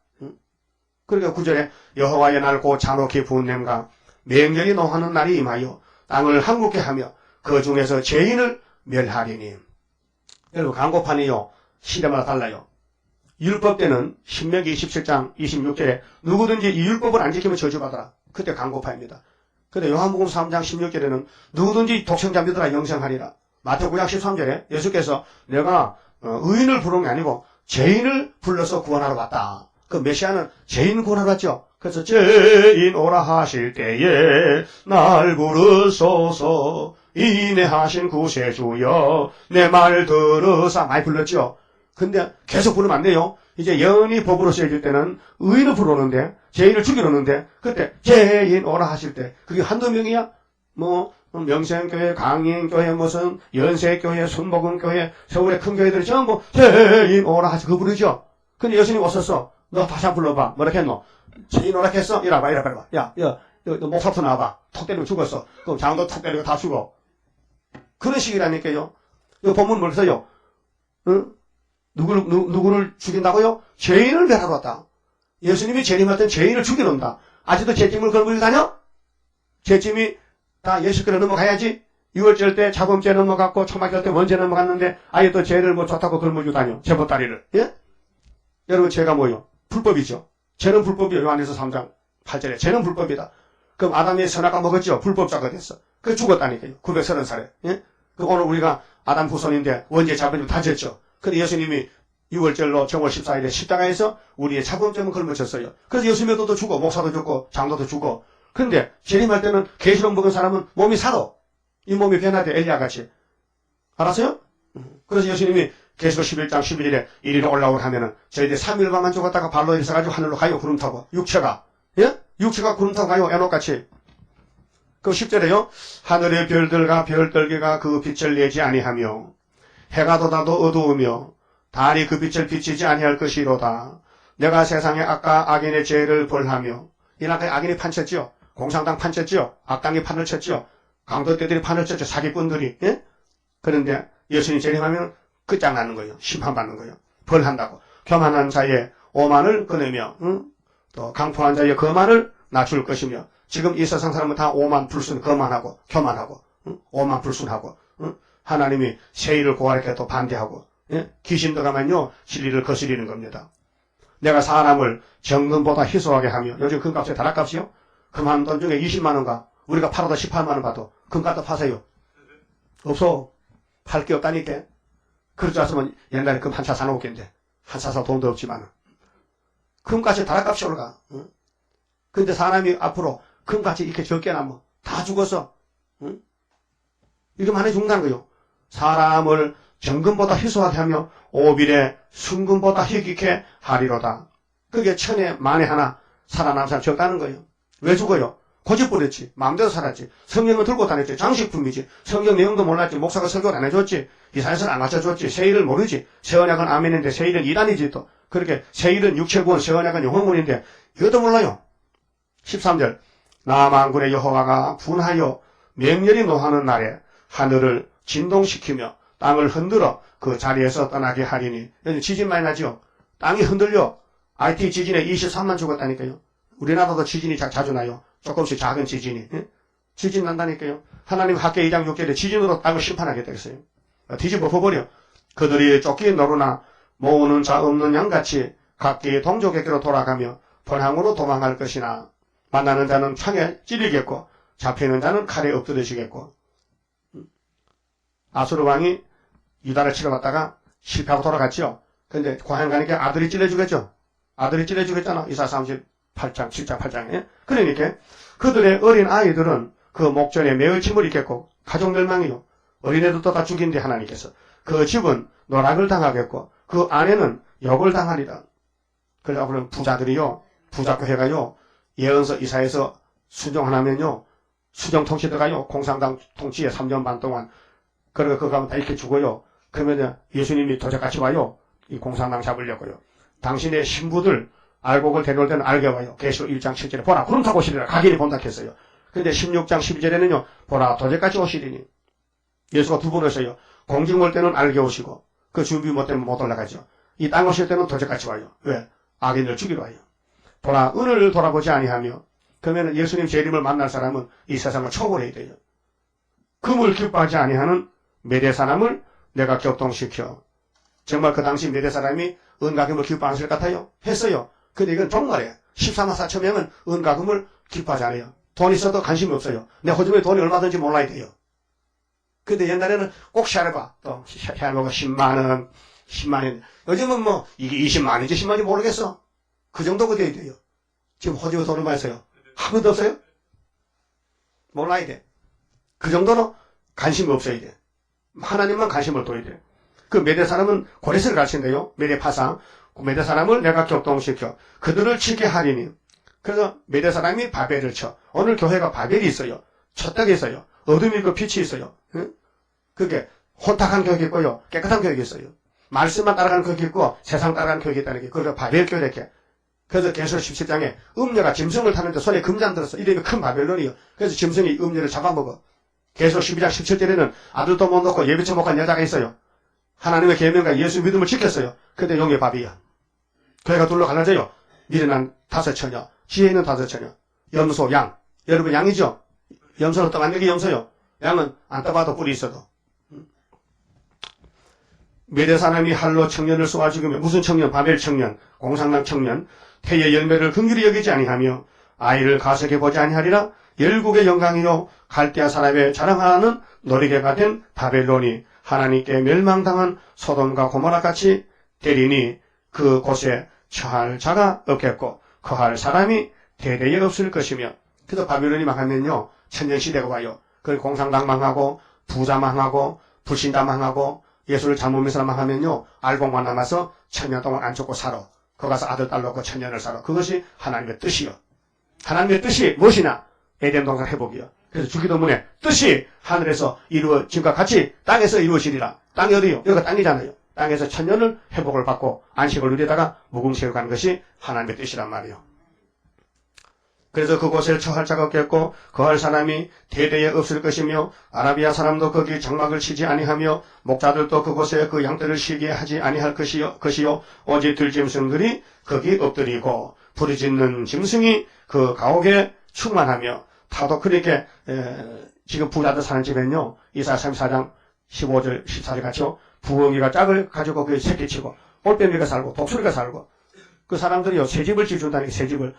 그러니까 9절에 여호와의 날 곧 잔혹히 부은 냄과 맹렬히 노하는 날이 임하여 땅을 한국게 하며 그 중에서 죄인을 멸하리니. 여러분 강고판이요, 시대마다 달라요. 율법 때는 신명기 27장 26절에 누구든지 이 율법을 안 지키면 저주받아라. 그때 강고파입니다. 근데 요한복음 3장 16절에는 누구든지 독생자 믿으라 영생하리라. 마태복음 13절에 예수께서 내가 의인을 부르는 게 아니고 죄인을 불러서 구원하러 왔다. 그 메시아는 죄인 구원하러 왔죠. 그래서 죄인 오라 하실 때에 날 부르소서 인내하신 구세주여 내 말 들으사 많이 불렀죠. 근데 계속 부르면 안 돼요. 이제 영원히 법으로 쓰여질 때는 의인을 부르는데 죄인을 죽이러 오는데 그때 죄인 오라 하실 때 그게 한두 명이야? 명생교회, 강인교회, 무슨 연세교회, 순복음교회, 서울의 큰 교회들이 전부 죄인 오라 하시 그거 부르죠. 근데 예수님 오셨어. 너 다시 한번 불러봐. 뭐라 했노? 죄인 오라 했어? 이래봐. 야, 너 목사부터 나와봐. 턱 때리고 죽었어. 그럼 장도 턱 때리고 다 죽어. 그런 식이라니까요. 이 본문 뭘 써요? 응? 누구를 죽인다고요? 죄인을 멸하러 왔다. 예수님이 재림할 땐 죄인을 죽이러 온다. 아직도 죄짐을 걸고 다녀? 죄짐이 다 예수께로 넘어가야지. 6월절 때 자범죄 넘어갔고 초막절 때 원죄 넘어갔는데 아예 또 죄를 좋다고 걸물고 다녀. 제보다리를. 예? 여러분 죄가 뭐요? 불법이죠. 죄는 불법이에요. 요한에서 3장 8절에 죄는 불법이다. 그럼 아담이 선악과 먹었죠. 불법자가 됐어. 그 죽었다니까요. 930살에. 예? 그 오늘 우리가 아담 후손인데 원죄 자범죄 다 졌죠. 근데 예수님이 6월절로 정월 14일에 십자가에서 우리의 자범죄만 걸머쳤어요. 그래서 예수님도 죽고 목사도 죽고 장도도 죽고. 그런데 재림할 때는 계시록 먹은 사람은 몸이 살아. 이 몸이 변화돼 엘리야같이. 알았어요? 그래서 예수님이 계시록 11장 11일에 이리로 올라오라 하면은 저희들 3일간만 죽었다가 발로 일어서가지고 하늘로 가요. 구름 타고. 육체가. 예? 육체가 구름 타고 가요. 에녹같이. 그 10절에요. 하늘의 별들과 별들개가 그 빛을 내지 아니하며 해가 돋아도 어두우며 달이 그 빛을 비치지 아니할 것이로다. 내가 세상에 악과 악인의 죄를 벌하며 이나까지 악인이 판쳤지요. 공산당 판쳤지요. 악당이 판을 쳤지요. 강도떼들이 판을 쳤죠. 사기꾼들이. 예? 그런데 예수님 재림하면 끝장나는 거예요. 심판받는 거예요. 벌한다고. 교만한 자의 오만을 끊으며 또 강포한 자의 거만을 낮출 것이며 지금 이 세상 사람은 다 오만 불순 거만하고 교만하고 오만 불순하고 하나님이 세일을 고하게 또 반대하고 예? 귀신 들어가면요 진리를 거스리는 겁니다. 내가 사람을 정금보다 희소하게 하며 요즘 금값이 다락값이요. 금 한 돈 중에 20만 원가 우리가 팔아도 18만 원 받도 금 갖다 파세요. 없어. 팔 게 없다니까. 그러지 않으면 옛날에 금 한 차 사놓겠는데 한 차 사 돈도 없지만 금값이 다락값이 올라가. 근데 사람이 앞으로 금값이 이렇게 적게 나면 다 죽었어. 이게 많이 죽는다는 거요. 사람을 정금보다 희소하게 하며 오빌에 순금보다 희귀케 하리로다. 그게 천에 만에 하나 살아남은 사람 적다는 거예요. 왜 죽어요? 고집부렸지. 마음대로 살았지. 성경을 들고 다녔지. 장식품이지. 성경 내용도 몰랐지. 목사가 설교를 안 해줬지. 이사야서는 안 가르쳐줬지. 세일을 모르지. 세언약은 아멘인데 세일은 이단이지 또. 그렇게 세일은 육체구원, 세언약은 영혼구원인데 이것도 몰라요. 13절 나 만군의 여호와가 분하여 맹렬히 노하는 날에 하늘을 진동시키며 땅을 흔들어 그 자리에서 떠나게 하리니. 지진 많이 나죠? 땅이 흔들려. IT 지진에 23만 죽었다니까요. 우리나라도 지진이 자주 나요. 조금씩 작은 지진이. 예? 지진 난다니까요. 하나님 학계 2장 6절에 지진으로 땅을 심판하겠다 했어요. 뒤집어 버려. 그들이 쫓기 노루나 모으는 자 없는 양같이 각기 동족에게로 돌아가며 번항으로 도망할 것이나 만나는 자는 창에 찔리겠고 잡히는 자는 칼에 엎드러지겠고. 아수르 왕이 유다를 치러 갔다가 실패하고 돌아갔죠. 근데 고향 가니까 아들이 찔러주겠죠. 아들이 찔러주겠잖아. 이사 38장, 7장, 8장에. 그러니까 그들의 어린 아이들은 그 목전에 매의 침을 입겠고 가족 멸망이요. 어린애들도 다 죽인데 하나님께서. 그 집은 노락을 당하겠고 그 아내는 욕을 당하리라. 그래서 그런 부자들이요. 부자교회가요. 예언서 이사에서 순종 하나면요. 수정통치 들어가요. 공산당 통치에 3년 반 동안. 그러고 그거 가면 다 이렇게 죽어요. 그러면 예수님이 도적같이 와요. 이 공산당 잡으려고요. 당신의 신부들 알곡을 데려올 때는 알게 와요. 계시록 1장 7절에 보라 구름 타고 오시리라. 각인이 본다 했어요. 근데 16장 12절에는요. 보라 도적같이 오시리니. 예수가 두 번 오셔요. 공중 올 때는 알게 오시고 그 준비 못 되면 못 올라가죠. 이 땅 오실 때는 도적같이 와요. 왜? 악인을 죽이러 와요. 보라 은을 돌아보지 아니하며 그러면 예수님 재림을 만날 사람은 이 세상을 초월해야 돼요. 금을 기뻐하지 아니하는 메대 사람을 내가 격동시켜. 정말 그 당시 메대 사람이 은과 금을 기뻐하실 것 같아요? 했어요. 근데 이건 정말이에요. 14만 4천 명은 은과 금을 기뻐하지 않아요. 돈 있어도 관심이 없어요. 내 호주머니 돈이 얼마든지 몰라야 돼요. 근데 옛날에는 꼭 샤르바, 또 샤르바가 10만원, 10만원. 요즘은 뭐 이게 20만원인지 10만원인지 모르겠어. 그 정도가 돼야 돼요. 지금 호주에 돈을 많이 써요. 한 번도 없어요? 몰라야 돼. 그 정도는 관심이 없어야 돼. 하나님만 관심을 둬야 돼. 그 메대 사람은 고레스를 가르친대요. 메대 파상. 그 메대 사람을 내가 격동시켜. 그들을 치게 하리니. 그래서 메대 사람이 바벨을 쳐. 오늘 교회가 바벨이 있어요. 촛대가 있어요. 어둠이 있고 빛이 있어요. 응? 그게 혼탁한 교육이 있고요. 깨끗한 교육이 있어요. 말씀만 따라가는 교육이 있고 세상 따라가는 교육이 있다는 게 그걸 바벨 교회 이렇게. 그래서 계시록 17장에 음녀가 짐승을 타는데 손에 금잔 들었어. 이름이 큰 바벨론이요. 그래서 짐승이 음녀를 잡아먹어. 계시록 12장 17절에는 아들도 못 놓고 예비처 못한 여자가 있어요. 하나님의 계명과 예수 믿음을 지켰어요. 근데 용의 밥이야. 교회가 둘러 갈라져요. 미련한 5처녀, 지혜 있는 5처녀, 염소, 양. 여러분 양이죠? 염소는 떠받는 게 염소요. 양은 안 떠봐도 뿔이 있어도. 메대 사람이 할로 청년을 쏘아 죽이며 무슨 청년? 바벨 청년, 공산당 청년, 태의 열매를 긍휼히 여기지 아니하며 아이를 가석해 보지 아니하리라. 열국의 영광이요 갈대아 사람의 자랑하는 놀이개가 된 바벨론이 하나님께 멸망당한 소돔과 고모라같이 되리니 그 곳에 처할 자가 없겠고 거할 사람이 대대에 없을 것이며. 그래서 바벨론이 망하면요 천년시대가 와요. 그 공산당 망하고 부자 망하고 불신자 망하고 예수를 잘못 믿는 사람 망하면요 알곡만 남아서 천년 동안 안 죽고 살아. 거기 가서 아들 딸 놓고 천년을 살아. 그것이 하나님의 뜻이요. 하나님의 뜻이 무엇이냐? 에덴 동산 회복이요. 그래서 주기도문에 뜻이 하늘에서 이루어짐과 같이 땅에서 이루어지리라. 땅이 어디요? 여기가 땅이잖아요. 땅에서 천년을 회복을 받고 안식을 누리다가 무궁시를 가는 것이 하나님의 뜻이란 말이에요. 그래서 그곳에 처할 자가 없겠고 거할 사람이 대대에 없을 것이며 아라비아 사람도 거기 장막을 치지 아니하며 목자들도 그곳에 그 양떼를 쉬게 하지 아니할 것이요 오직 들짐승들이 거기 엎드리고 부르짖는 짐승이 그 가옥에 충만하며 타도 그렇게 지금 부자들 사는 집엔요 이사야 34장 15절 14절 같이요 부엉이가 짝을 가지고 그 새끼치고 올빼미가 살고 독수리가 살고 그 사람들이요 새집을 지어준다는 게 새집을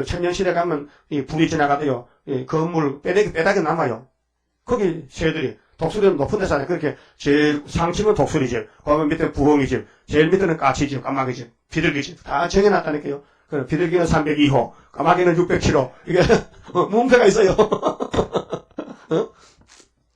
천년시대 가면 이 불이 지나가도요 이 건물 빼닥이 남아요. 거기 새들이 독수리는 높은 데 사요. 그렇게 제일 상층은 독수리집, 거기 밑에 부엉이집, 제일 밑에는 까치집, 까마귀집, 비둘기집 다 정해놨다니까요. 그 비둘기는 302호, 까마귀는 607호. 이게 문패가 있어요. 어?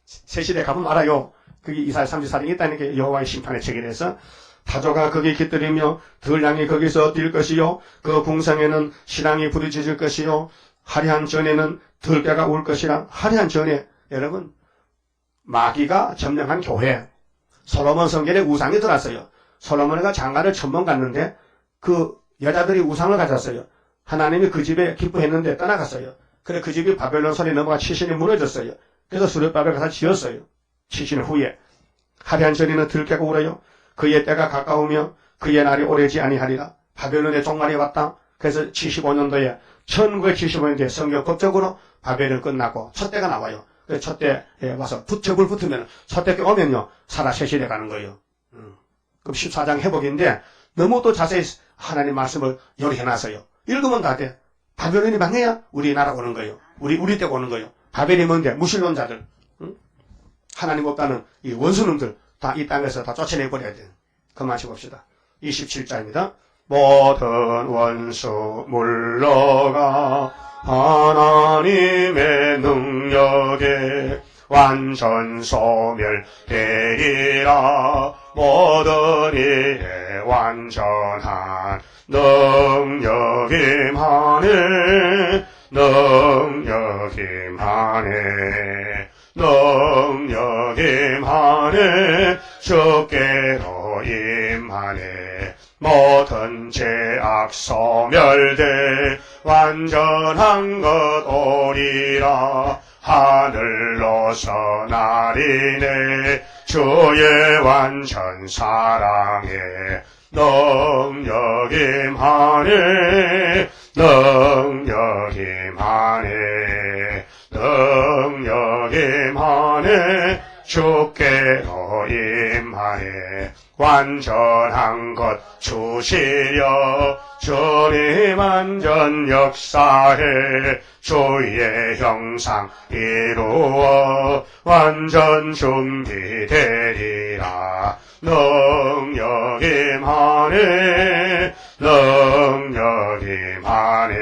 새 시대 가면 알아요. 그게 이사야 34장에 있다는 게 여호와의 심판의 책이라서 타조가 거기 깃들이며 들량이 거기서 뛸 것이요 그 궁성에는 신랑이 부르짖을 것이요 화려한 전에는 들깨가 울 것이라. 화려한 전에 여러분 마귀가 점령한 교회 솔로몬 성전에 우상이 들어왔어요. 솔로몬이가 장가를 1000번 갔는데 그 여자들이 우상을 가졌어요. 하나님이 그 집에 기뻐했는데 떠나갔어요. 그래 그 집이 바벨론 손에 넘어가 70년이 무너졌어요. 그래서 수르바벨 가서 지었어요. 70년 후에. 화려한 전에는 들깨가 울어요. 그의 때가 가까우며 그의 날이 오래지 아니하리라. 바벨론의 종말이 왔다. 그래서 75년도에 1975년도에 성경법적으로 바벨은 끝나고 첫 때가 나와요. 그래서 첫 때에 와서 접을 붙으면 첫 때 오면요 살아 셋이 돼가는 거예요. 그럼 14장 회복인데 너무 또 자세히 하나님 말씀을 요리해놨어요. 읽으면 다 돼. 바벨론이 망해야 우리나라 오는 거예요. 우리 때가 오는 거예요. 바벨이 뭔데? 무신론자들. 하나님 없다는 이 원수놈들 다 이 땅에서 다 쫓아내버려야 돼. 그만하시 봅시다. 27자입니다. 모든 원수 물러가 하나님의 능력에 완전 소멸되리라. 모든 일에 완전한 능력 임하네. 능력 임하네. 능력 임하네. 주께로 임하네. 모든 죄악 소멸돼 완전한 것 오리라. 하늘로서 나리네. 주의 완전 사랑에 능력 임하네. 능력 임하네. 능력 임하네. 주께로 임하네. 완전한 것 주시려. 주님 완전 역사해. 주의 형상 이루어 완전 준비되리라. 능력 임하네. 능력 임하네.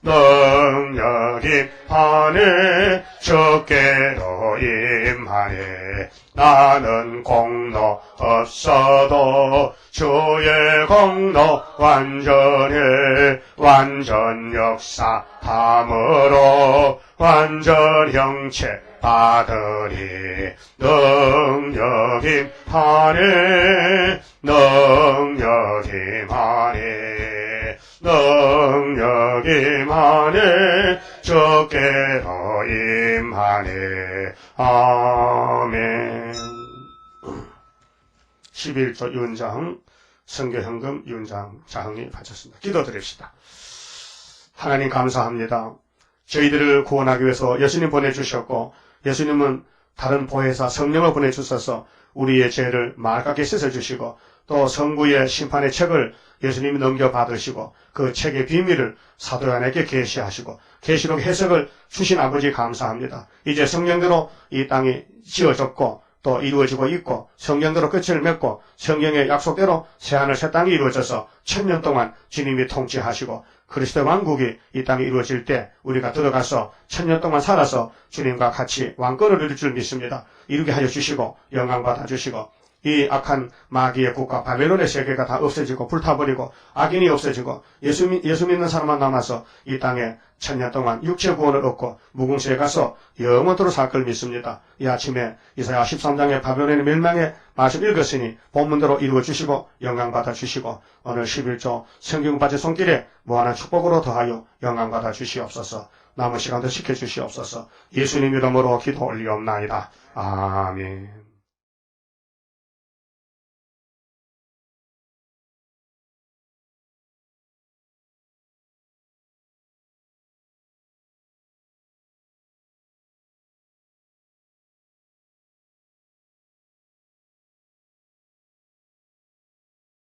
능력 임하네. 주께로 임하네. 나는 공로 없어도 주의 공로 완전해. 완전 역사 함으로 완전 형체 받으리. 능력 임하네. 능력 임하네. 능력 임하네. 주께로 임하네. 아멘. 11조 윤장, 성교현금 윤장 자흥이 바쳤습니다. 기도드립시다. 하나님 감사합니다. 저희들을 구원하기 위해서 예수님 보내주셨고, 예수님은 다른 보혜사 성령을 보내주셔서 우리의 죄를 말갛게 씻어주시고, 또 성부의 심판의 책을 예수님이 넘겨받으시고, 그 책의 비밀을 사도 요한에게 계시하시고, 계시록 해석을 주신 아버지 감사합니다. 이제 성령대로 이 땅이 지어졌고 또 이루어지고 있고, 성령대로 끝을 맺고 성경의 약속대로 새하늘 새 땅이 이루어져서 1000년 동안 주님이 통치하시고 그리스도의 왕국이 이 땅에 이루어질 때 우리가 들어가서 1000년 동안 살아서 주님과 같이 왕권을 이룰 줄 믿습니다. 이루게 하여 주시고 영광 받아 주시고, 이 악한 마귀의 국가 바벨론의 세계가 다 없어지고 불타버리고 악인이 없어지고 예수 믿는 사람만 남아서 이 땅에 1000년 동안 육체 구원을 얻고 무궁세에 가서 영원토록 살 걸 믿습니다. 이 아침에 이사야 13장의 바벨론의 멸망의 말씀 읽었으니 본문대로 이루어 주시고 영광 받아 주시고, 오늘 11조 성경 바지 손길에 무한한 축복으로 더하여 영광 받아 주시옵소서. 남은 시간도 지켜 주시옵소서. 예수님 이름으로 기도 올리옵나이다. 아멘.